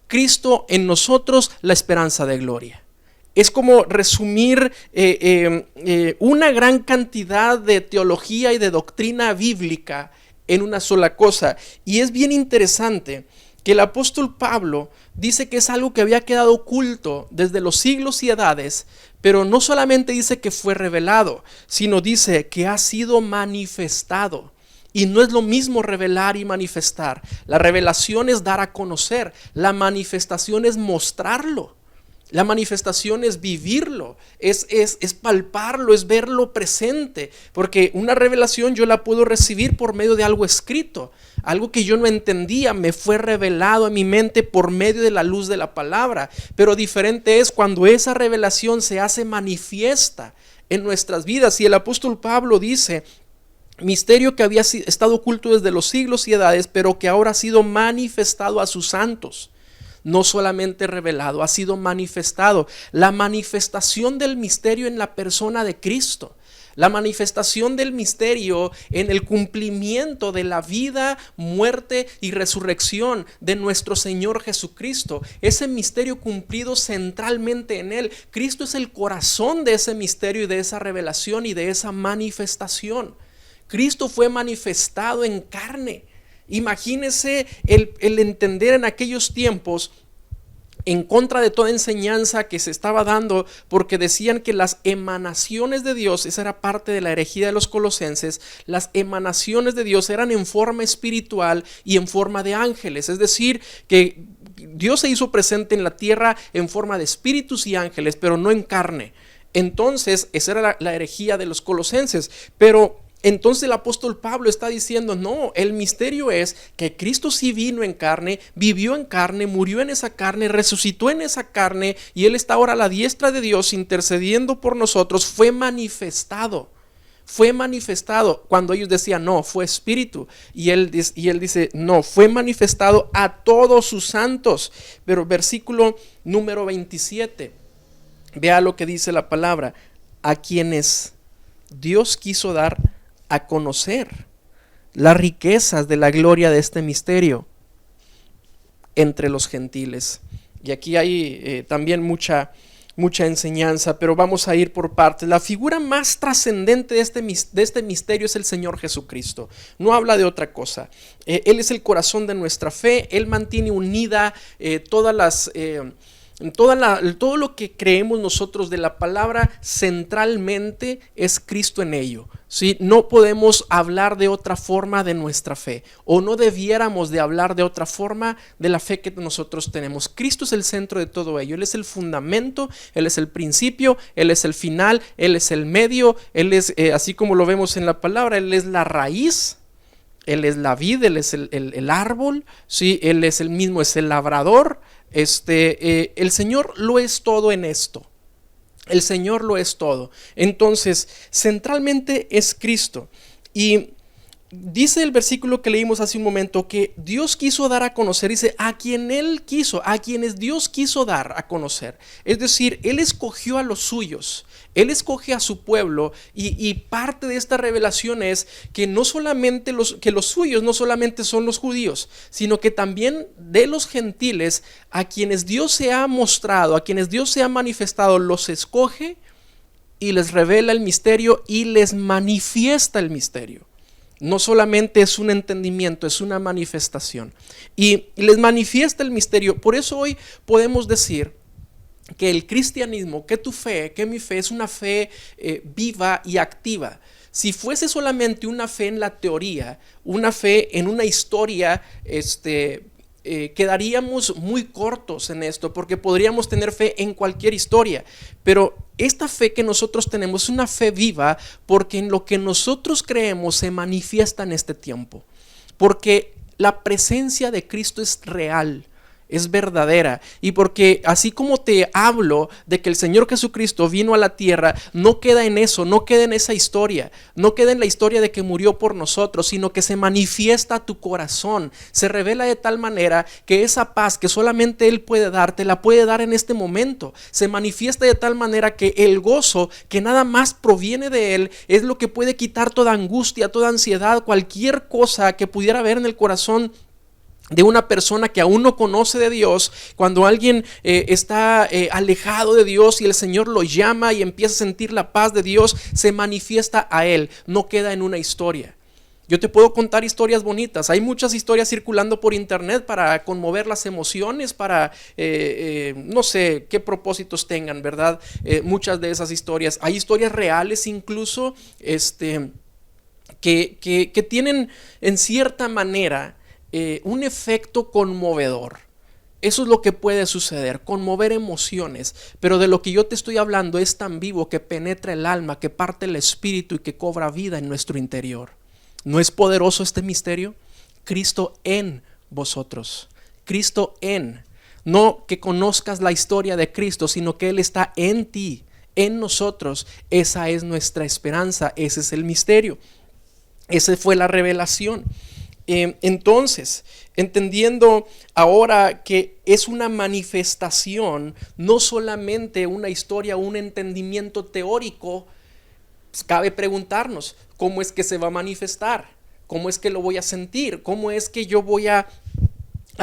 Cristo en nosotros, la esperanza de gloria. Es como resumir una gran cantidad de teología y de doctrina bíblica en una sola cosa. Y es bien interesante que el apóstol Pablo dice que es algo que había quedado oculto desde los siglos y edades, pero no solamente dice que fue revelado, sino dice que ha sido manifestado. Y no es lo mismo revelar y manifestar. La revelación es dar a conocer, la manifestación es mostrarlo. La manifestación es vivirlo, es palparlo, es verlo presente, porque una revelación yo la puedo recibir por medio de algo escrito, algo que yo no entendía, me fue revelado a mi mente por medio de la luz de la palabra, pero diferente es cuando esa revelación se hace manifiesta en nuestras vidas. Y el apóstol Pablo dice, misterio que había estado oculto desde los siglos y edades, pero que ahora ha sido manifestado a sus santos. No solamente revelado, ha sido manifestado. La manifestación del misterio en la persona de Cristo. La manifestación del misterio en el cumplimiento de la vida, muerte y resurrección de nuestro Señor Jesucristo. Ese misterio cumplido centralmente en Él. Cristo es el corazón de ese misterio y de esa revelación y de esa manifestación. Cristo fue manifestado en carne. Imagínese el entender en aquellos tiempos, en contra de toda enseñanza que se estaba dando, porque decían que las emanaciones de Dios, esa era parte de la herejía de los colosenses, las emanaciones de Dios eran en forma espiritual y en forma de ángeles, es decir, que Dios se hizo presente en la tierra en forma de espíritus y ángeles, pero no en carne. Entonces, esa era la herejía de los colosenses, pero entonces el apóstol Pablo está diciendo, no, el misterio es que Cristo sí vino en carne, vivió en carne, murió en esa carne, resucitó en esa carne, y Él está ahora a la diestra de Dios intercediendo por nosotros. Fue manifestado. Cuando ellos decían, no, fue espíritu. Y él dice, no, fue manifestado a todos sus santos. Pero versículo número 27, vea lo que dice la palabra, a quienes Dios quiso dar a conocer las riquezas de la gloria de este misterio entre los gentiles. Y aquí hay también mucha enseñanza, pero vamos a ir por partes. La figura más trascendente de este misterio es el Señor Jesucristo. No habla de otra cosa. Él es el corazón de nuestra fe. Él mantiene unida todas todo lo que creemos nosotros de la palabra centralmente es Cristo en ello, ¿sí? No podemos hablar de otra forma de nuestra fe, o no debiéramos de hablar de otra forma de la fe que nosotros tenemos. Cristo es el centro de todo ello. Él es el fundamento, Él es el principio, Él es el final, Él es el medio, Él es, así como lo vemos en la palabra, Él es la raíz. Él es la vid, Él es el árbol, ¿sí? Él es el mismo, es el labrador. El Señor lo es todo en esto. El Señor lo es todo. Entonces, centralmente es Cristo. Y dice el versículo que leímos hace un momento que Dios quiso dar a conocer, dice, a quien Él quiso, a quienes Dios quiso dar a conocer. Es decir, Él escogió a los suyos. Él escoge a su pueblo y parte de esta revelación es que no solamente los suyos no solamente son los judíos, sino que también de los gentiles a quienes Dios se ha mostrado, a quienes Dios se ha manifestado, los escoge y les revela el misterio y les manifiesta el misterio. No solamente es un entendimiento, es una manifestación. Y les manifiesta el misterio. Por eso hoy podemos decir que el cristianismo, que tu fe, que mi fe es una fe viva y activa. Si fuese solamente una fe en la teoría, una fe en una historia, quedaríamos muy cortos en esto, porque podríamos tener fe en cualquier historia. Pero esta fe que nosotros tenemos es una fe viva, porque en lo que nosotros creemos se manifiesta en este tiempo. Porque la presencia de Cristo es real, es verdadera, y porque así como te hablo de que el Señor Jesucristo vino a la tierra, no queda en eso, no queda en esa historia, no queda en la historia de que murió por nosotros, sino que se manifiesta a tu corazón, se revela de tal manera que esa paz que solamente Él puede dar, te la puede dar en este momento, se manifiesta de tal manera que el gozo que nada más proviene de Él es lo que puede quitar toda angustia, toda ansiedad, cualquier cosa que pudiera haber en el corazón de una persona que aún no conoce de Dios. Cuando alguien está alejado de Dios y el Señor lo llama y empieza a sentir la paz de Dios, se manifiesta a él, no queda en una historia. Yo te puedo contar historias bonitas, hay muchas historias circulando por internet para conmover las emociones, para no sé qué propósitos tengan, ¿verdad? Muchas de esas historias, hay historias reales incluso que tienen en cierta manera un efecto conmovedor. Eso es lo que puede suceder, conmover emociones, pero de lo que yo te estoy hablando es tan vivo que penetra el alma, que parte el espíritu y que cobra vida en nuestro interior. ¿No es poderoso este misterio? Cristo en vosotros, Cristo en, no que conozcas la historia de Cristo, sino que Él está en ti, en nosotros. Esa es nuestra esperanza, ese es el misterio, esa fue la revelación. Entonces, entendiendo ahora que es una manifestación, no solamente una historia, un entendimiento teórico, pues cabe preguntarnos, ¿cómo es que se va a manifestar? ¿Cómo es que lo voy a sentir? ¿Cómo es que yo voy a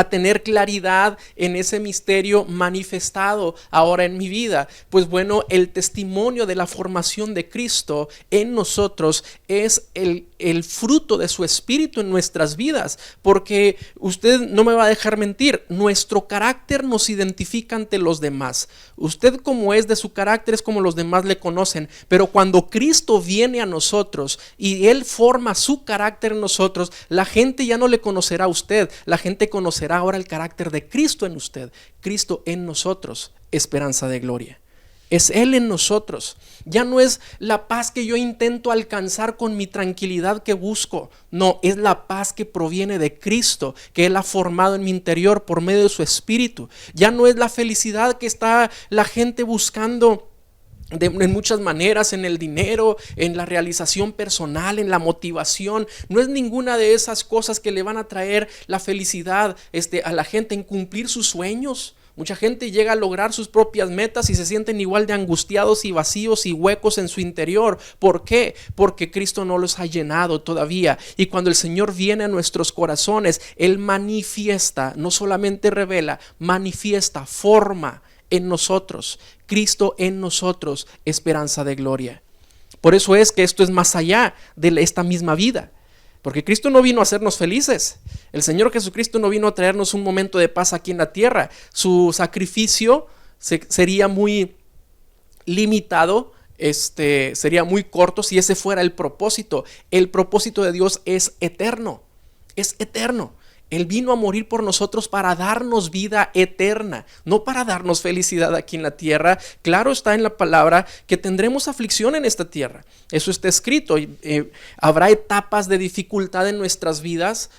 tener claridad en ese misterio manifestado ahora en mi vida? Pues bueno, el testimonio de la formación de Cristo en nosotros es el fruto de su espíritu en nuestras vidas, porque usted no me va a dejar mentir, nuestro carácter nos identifica ante los demás. Usted como es de su carácter es como los demás le conocen, pero cuando Cristo viene a nosotros y Él forma su carácter en nosotros, la gente ya no le conocerá a usted, la gente conocerá ahora el carácter de Cristo en usted. Cristo en nosotros, esperanza de gloria. Es Él en nosotros. Ya no es la paz que yo intento alcanzar con mi tranquilidad que busco. No, es la paz que proviene de Cristo, que Él ha formado en mi interior por medio de su espíritu. Ya no es la felicidad que está la gente buscando en muchas maneras, en el dinero, en la realización personal, en la motivación. No es ninguna de esas cosas que le van a traer la felicidad a la gente, en cumplir sus sueños. Mucha gente llega a lograr sus propias metas y se sienten igual de angustiados y vacíos y huecos en su interior. ¿Por qué? Porque Cristo no los ha llenado todavía. Y cuando el Señor viene a nuestros corazones, Él manifiesta, no solamente revela, manifiesta, forma en nosotros. Cristo en nosotros, esperanza de gloria. Por eso es que esto es más allá de esta misma vida. Porque Cristo no vino a hacernos felices. El Señor Jesucristo no vino a traernos un momento de paz aquí en la tierra. Su sacrificio sería muy limitado, sería muy corto si ese fuera el propósito. El propósito de Dios es eterno, es eterno. Él vino a morir por nosotros para darnos vida eterna, no para darnos felicidad aquí en la tierra. Claro está en la palabra que tendremos aflicción en esta tierra. Eso está escrito. Habrá etapas de dificultad en nuestras vidas.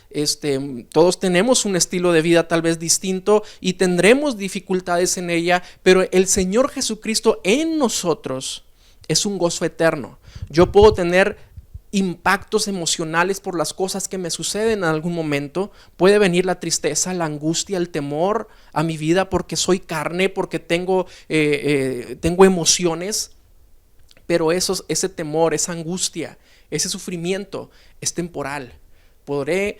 Todos tenemos un estilo de vida tal vez distinto y tendremos dificultades en ella, pero el Señor Jesucristo en nosotros es un gozo eterno. Yo puedo tener impactos emocionales por las cosas que me suceden en algún momento. Puede venir la tristeza, la angustia, el temor a mi vida porque soy carne, porque tengo emociones, pero ese temor, esa angustia, ese sufrimiento es temporal. Podré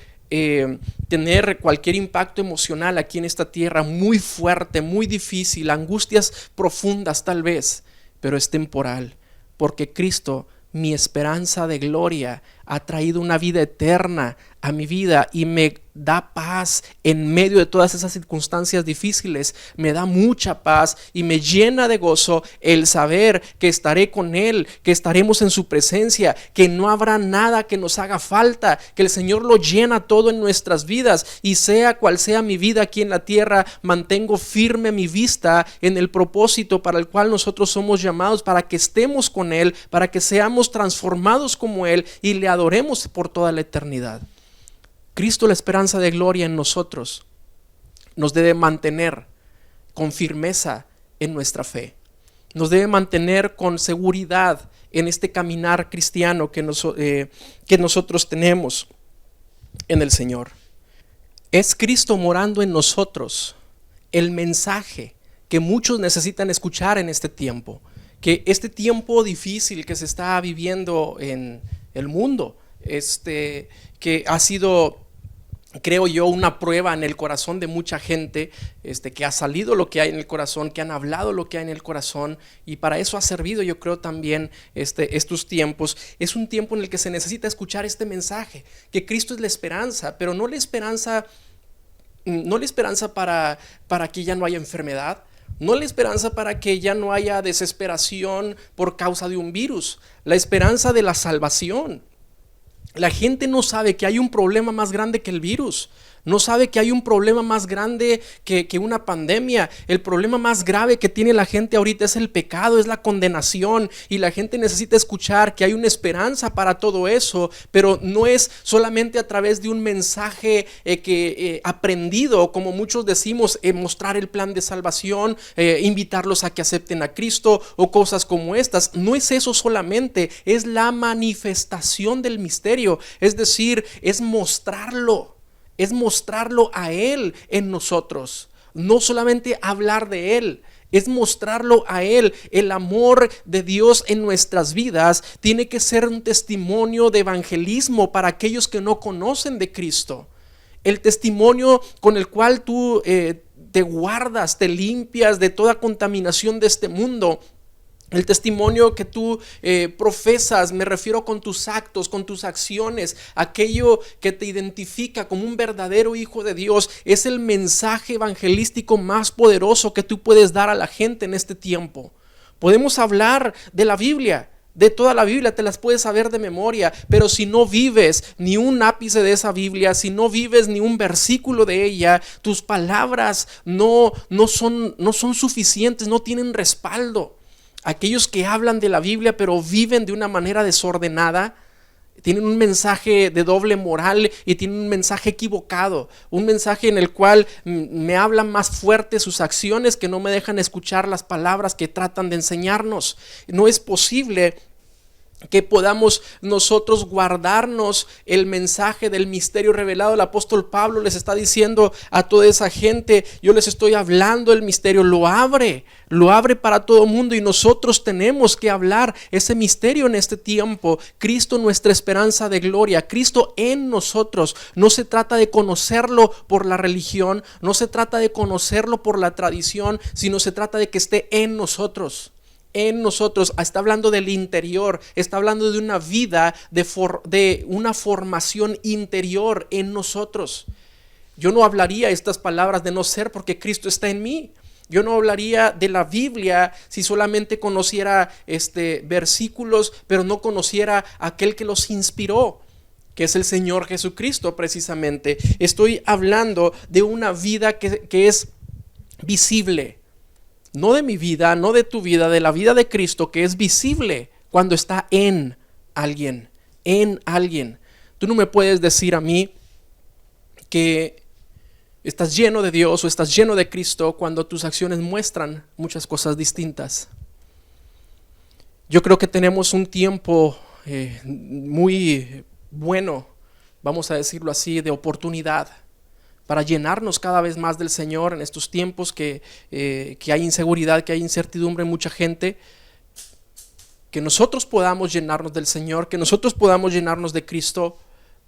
tener cualquier impacto emocional aquí en esta tierra muy fuerte, muy difícil, angustias profundas tal vez, pero es temporal, porque Cristo, mi esperanza de gloria, ha traído una vida eterna a mi vida y me da paz en medio de todas esas circunstancias difíciles. Me da mucha paz y me llena de gozo el saber que estaré con Él, que estaremos en su presencia, que no habrá nada que nos haga falta, que el Señor lo llena todo en nuestras vidas, y sea cual sea mi vida aquí en la tierra, mantengo firme mi vista en el propósito para el cual nosotros somos llamados, para que estemos con Él, para que seamos transformados como Él y le adoremos por toda la eternidad. Cristo, la esperanza de gloria en nosotros, nos debe mantener con firmeza en nuestra fe. Nos debe mantener con seguridad en este caminar cristiano que nosotros tenemos en el Señor. Es Cristo morando en nosotros el mensaje que muchos necesitan escuchar en este tiempo. Que este tiempo difícil que se está viviendo en el mundo, que ha sido, creo yo, una prueba en el corazón de mucha gente, que ha salido lo que hay en el corazón, que han hablado lo que hay en el corazón, y para eso ha servido, yo creo, también estos tiempos. Es un tiempo en el que se necesita escuchar este mensaje, que Cristo es la esperanza, pero no la esperanza para que ya no haya enfermedad, no la esperanza para que ya no haya desesperación por causa de un virus, la esperanza de la salvación. La gente no sabe que hay un problema más grande que el virus. No sabe que hay un problema más grande que una pandemia. El problema más grave que tiene la gente ahorita es el pecado, es la condenación. Y la gente necesita escuchar que hay una esperanza para todo eso, pero no es solamente a través de un mensaje aprendido, como muchos decimos, mostrar el plan de salvación, invitarlos a que acepten a Cristo o cosas como estas. No es eso solamente, es la manifestación del misterio. Es decir, es mostrarlo a Él en nosotros. No solamente hablar de Él, es mostrarlo a Él. El amor de Dios en nuestras vidas tiene que ser un testimonio de evangelismo para aquellos que no conocen de Cristo. El testimonio con el cual tú te guardas, te limpias de toda contaminación de este mundo. El testimonio que tú profesas, me refiero con tus actos, con tus acciones, aquello que te identifica como un verdadero hijo de Dios, es el mensaje evangelístico más poderoso que tú puedes dar a la gente en este tiempo. Podemos hablar de la Biblia, de toda la Biblia, te las puedes saber de memoria, pero si no vives ni un ápice de esa Biblia, si no vives ni un versículo de ella, tus palabras no son suficientes, no tienen respaldo. Aquellos que hablan de la Biblia pero viven de una manera desordenada, tienen un mensaje de doble moral y tienen un mensaje equivocado, un mensaje en el cual me hablan más fuerte sus acciones que no me dejan escuchar las palabras que tratan de enseñarnos. No es posible que podamos nosotros guardarnos el mensaje del misterio revelado. El apóstol Pablo les está diciendo a toda esa gente, yo les estoy hablando el misterio, lo abre para todo mundo, y nosotros tenemos que hablar ese misterio en este tiempo. Cristo, nuestra esperanza de gloria, Cristo en nosotros. No se trata de conocerlo por la religión, no se trata de conocerlo por la tradición, sino se trata de que esté en nosotros. En nosotros, está hablando del interior, está hablando de una vida, de una formación interior en nosotros. Yo no hablaría estas palabras de no ser porque Cristo está en mí. Yo no hablaría de la Biblia si solamente conociera versículos, pero no conociera a aquel que los inspiró, que es el Señor Jesucristo precisamente. Estoy hablando de una vida que es visible. No de mi vida, no de tu vida, de la vida de Cristo, que es visible cuando está en alguien, en alguien. Tú no me puedes decir a mí que estás lleno de Dios o estás lleno de Cristo cuando tus acciones muestran muchas cosas distintas. Yo creo que tenemos un tiempo muy bueno, vamos a decirlo así, de oportunidad para llenarnos cada vez más del Señor en estos tiempos que hay inseguridad, que hay incertidumbre en mucha gente. Que nosotros podamos llenarnos del Señor, que nosotros podamos llenarnos de Cristo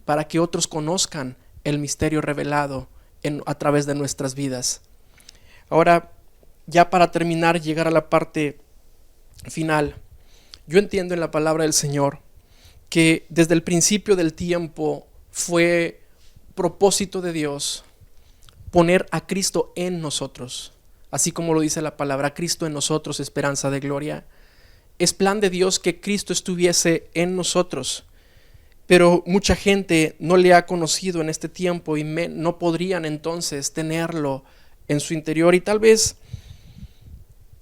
para que otros conozcan el misterio revelado a través de nuestras vidas. Ahora, ya para terminar, llegar a la parte final, yo entiendo en la palabra del Señor que desde el principio del tiempo fue propósito de Dios poner a Cristo en nosotros, así como lo dice la palabra, Cristo en nosotros, esperanza de gloria. Es plan de Dios que Cristo estuviese en nosotros, pero mucha gente no le ha conocido en este tiempo y no podrían entonces tenerlo en su interior. Y tal vez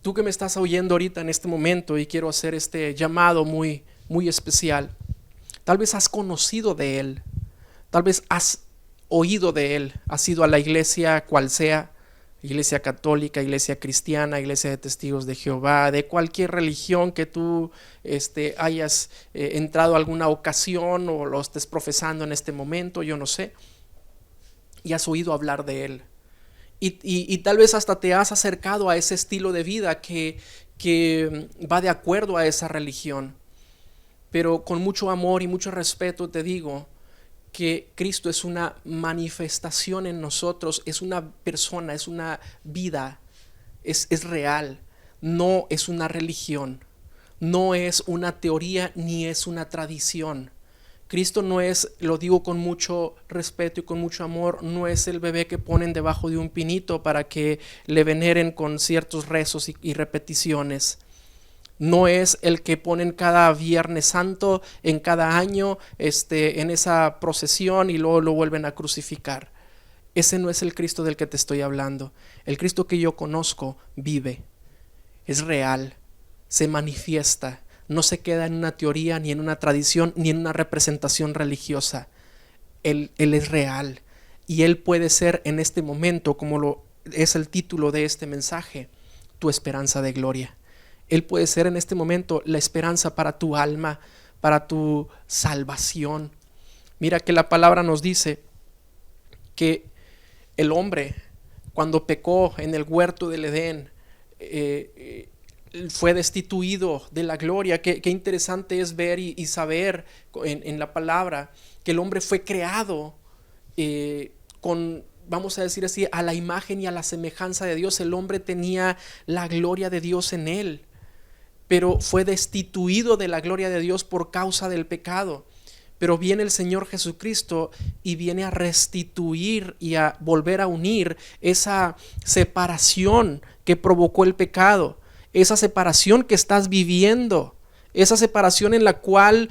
tú que me estás oyendo ahorita en este momento, y quiero hacer este llamado muy, muy especial, tal vez has conocido de Él, tal vez has oído de Él, has ido a la iglesia cual sea, iglesia católica, iglesia cristiana, iglesia de testigos de Jehová, de cualquier religión que tú hayas entrado a alguna ocasión o lo estés profesando en este momento, yo no sé, y has oído hablar de Él. Y tal vez hasta te has acercado a ese estilo de vida que va de acuerdo a esa religión. Pero con mucho amor y mucho respeto te digo que Cristo es una manifestación en nosotros, es una persona, es una vida, es real, no es una religión, no es una teoría ni es una tradición. Cristo no es, lo digo con mucho respeto y con mucho amor, no es el bebé que ponen debajo de un pinito para que le veneren con ciertos rezos y repeticiones. No es el que ponen cada Viernes Santo en cada año en esa procesión y luego lo vuelven a crucificar. Ese no es el Cristo del que te estoy hablando. El Cristo que yo conozco vive, es real, se manifiesta, no se queda en una teoría, ni en una tradición, ni en una representación religiosa. Él es real y Él puede ser en este momento, como lo es el título de este mensaje, tu esperanza de gloria. Él puede ser en este momento la esperanza para tu alma, para tu salvación. Mira que la palabra nos dice que el hombre, cuando pecó en el huerto del Edén, fue destituido de la gloria. Qué interesante es ver y saber en la palabra que el hombre fue creado con, vamos a decir así, a la imagen y a la semejanza de Dios. El hombre tenía la gloria de Dios en él, pero fue destituido de la gloria de Dios por causa del pecado. Pero viene el Señor Jesucristo y viene a restituir y a volver a unir esa separación que provocó el pecado, esa separación que estás viviendo, esa separación en la cual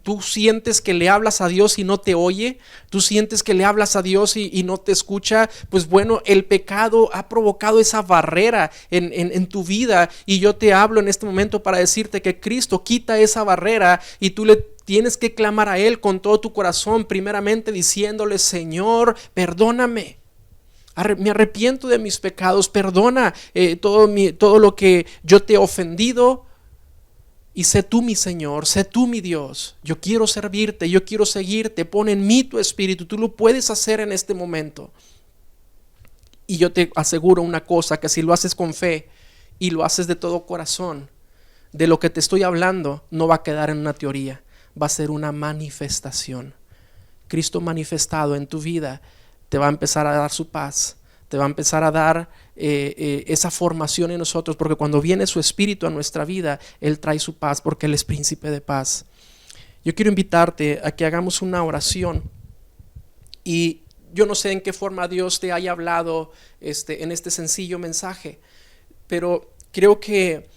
tú sientes que le hablas a Dios y no te oye, tú sientes que le hablas a Dios y no te escucha. Pues bueno, el pecado ha provocado esa barrera en tu vida, y yo te hablo en este momento para decirte que Cristo quita esa barrera y tú le tienes que clamar a Él con todo tu corazón, primeramente diciéndole: Señor, perdóname. Me arrepiento de mis pecados, perdona todo lo que yo te he ofendido. Y sé tú mi Señor, sé tú mi Dios. Yo quiero servirte, yo quiero seguirte. Pon en mí tu espíritu. Tú lo puedes hacer en este momento. Y yo te aseguro una cosa, que si lo haces con fe y lo haces de todo corazón, de lo que te estoy hablando no va a quedar en una teoría, va a ser una manifestación. Cristo manifestado en tu vida te va a empezar a dar su paz, te va a empezar a dar esa formación en nosotros, porque cuando viene su Espíritu a nuestra vida, Él trae su paz, porque Él es príncipe de paz. Yo quiero invitarte a que hagamos una oración, y yo no sé en qué forma Dios te haya hablado en este sencillo mensaje, pero creo que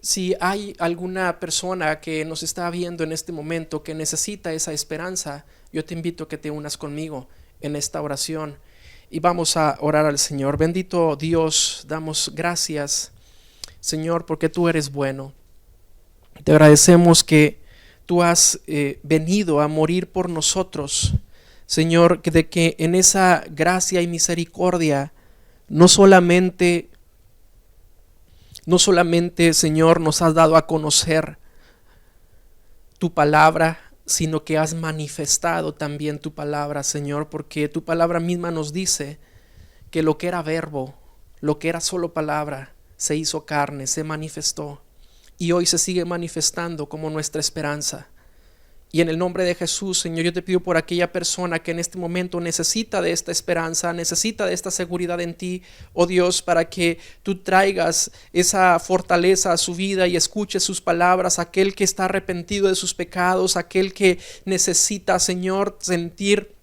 si hay alguna persona que nos está viendo en este momento que necesita esa esperanza, yo te invito a que te unas conmigo en esta oración y vamos a orar al Señor. Bendito Dios, damos gracias, Señor, porque tú eres bueno. Te agradecemos que tú has venido a morir por nosotros, Señor, de que en esa gracia y misericordia no solamente, Señor, nos has dado a conocer tu palabra, sino que has manifestado también tu palabra, Señor, porque tu palabra misma nos dice que lo que era verbo, lo que era solo palabra, se hizo carne, se manifestó y hoy se sigue manifestando como nuestra esperanza. Y en el nombre de Jesús, Señor, yo te pido por aquella persona que en este momento necesita de esta esperanza, necesita de esta seguridad en ti, oh Dios, para que tú traigas esa fortaleza a su vida y escuche sus palabras, aquel que está arrepentido de sus pecados, aquel que necesita, Señor, sentir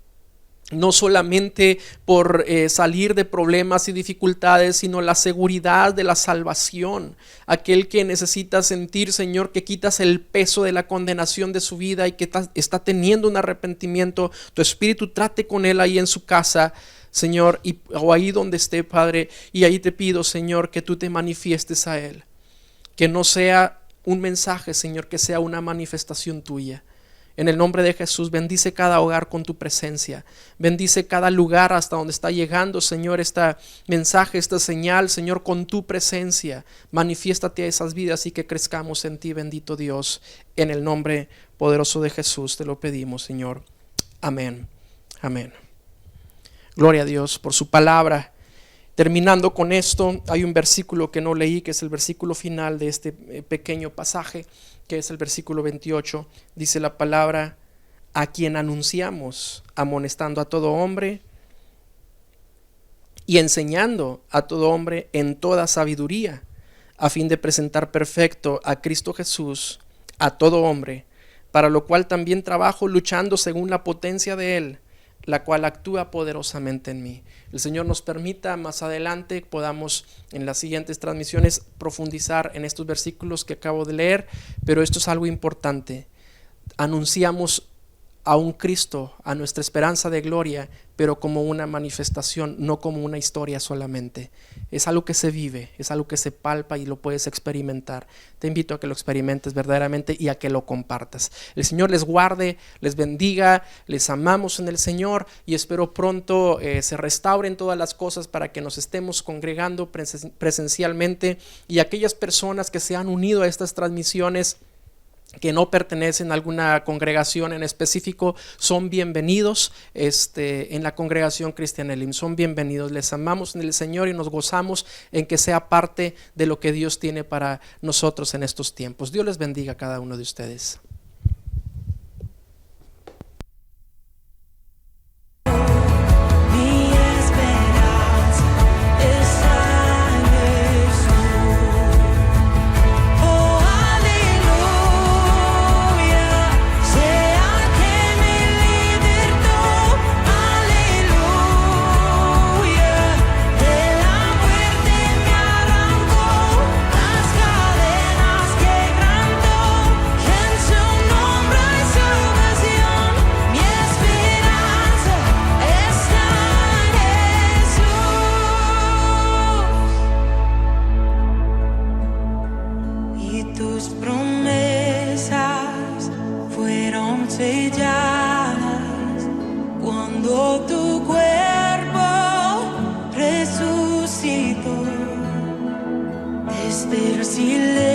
no solamente por salir de problemas y dificultades, sino la seguridad de la salvación. Aquel que necesita sentir, Señor, que quitas el peso de la condenación de su vida y que está teniendo un arrepentimiento. Tu Espíritu trate con él ahí en su casa, Señor, o ahí donde esté, Padre. Y ahí te pido, Señor, que tú te manifiestes a él. Que no sea un mensaje, Señor, que sea una manifestación tuya. En el nombre de Jesús, bendice cada hogar con tu presencia. Bendice cada lugar hasta donde está llegando, Señor, este mensaje, esta señal, Señor, con tu presencia. Manifiéstate a esas vidas y que crezcamos en ti, bendito Dios. En el nombre poderoso de Jesús te lo pedimos, Señor. Amén. Amén. Gloria a Dios por su palabra. Terminando con esto, hay un versículo que no leí, que es el versículo final de este pequeño pasaje, que es el versículo 28. Dice la palabra: a quien anunciamos, amonestando a todo hombre y enseñando a todo hombre en toda sabiduría, a fin de presentar perfecto a Cristo Jesús a todo hombre, para lo cual también trabajo luchando según la potencia de Él, la cual actúa poderosamente en mí. El Señor nos permita más adelante podamos en las siguientes transmisiones profundizar en estos versículos que acabo de leer, pero esto es algo importante. Anunciamos a un Cristo, a nuestra esperanza de gloria, pero como una manifestación, no como una historia solamente. Es algo que se vive, es algo que se palpa y lo puedes experimentar. Te invito a que lo experimentes verdaderamente y a que lo compartas. El Señor les guarde, les bendiga, les amamos en el Señor y espero pronto se restauren todas las cosas para que nos estemos congregando presencialmente, y aquellas personas que se han unido a estas transmisiones que no pertenecen a alguna congregación en específico, son bienvenidos en la congregación Cristiana Elim. Son bienvenidos, les amamos en el Señor y nos gozamos en que sea parte de lo que Dios tiene para nosotros en estos tiempos. Dios les bendiga a cada uno de ustedes. Mi esperanza está en Jesús. Oh, aleluya, sea que me libertó. Aleluya, de la muerte me arrancó, las cadenas quebrantó. En su nombre hay salvación. Mi esperanza está en Jesús. Y tus promesas fueron selladas cuando tu cuerpo resucitó. Desde el silencio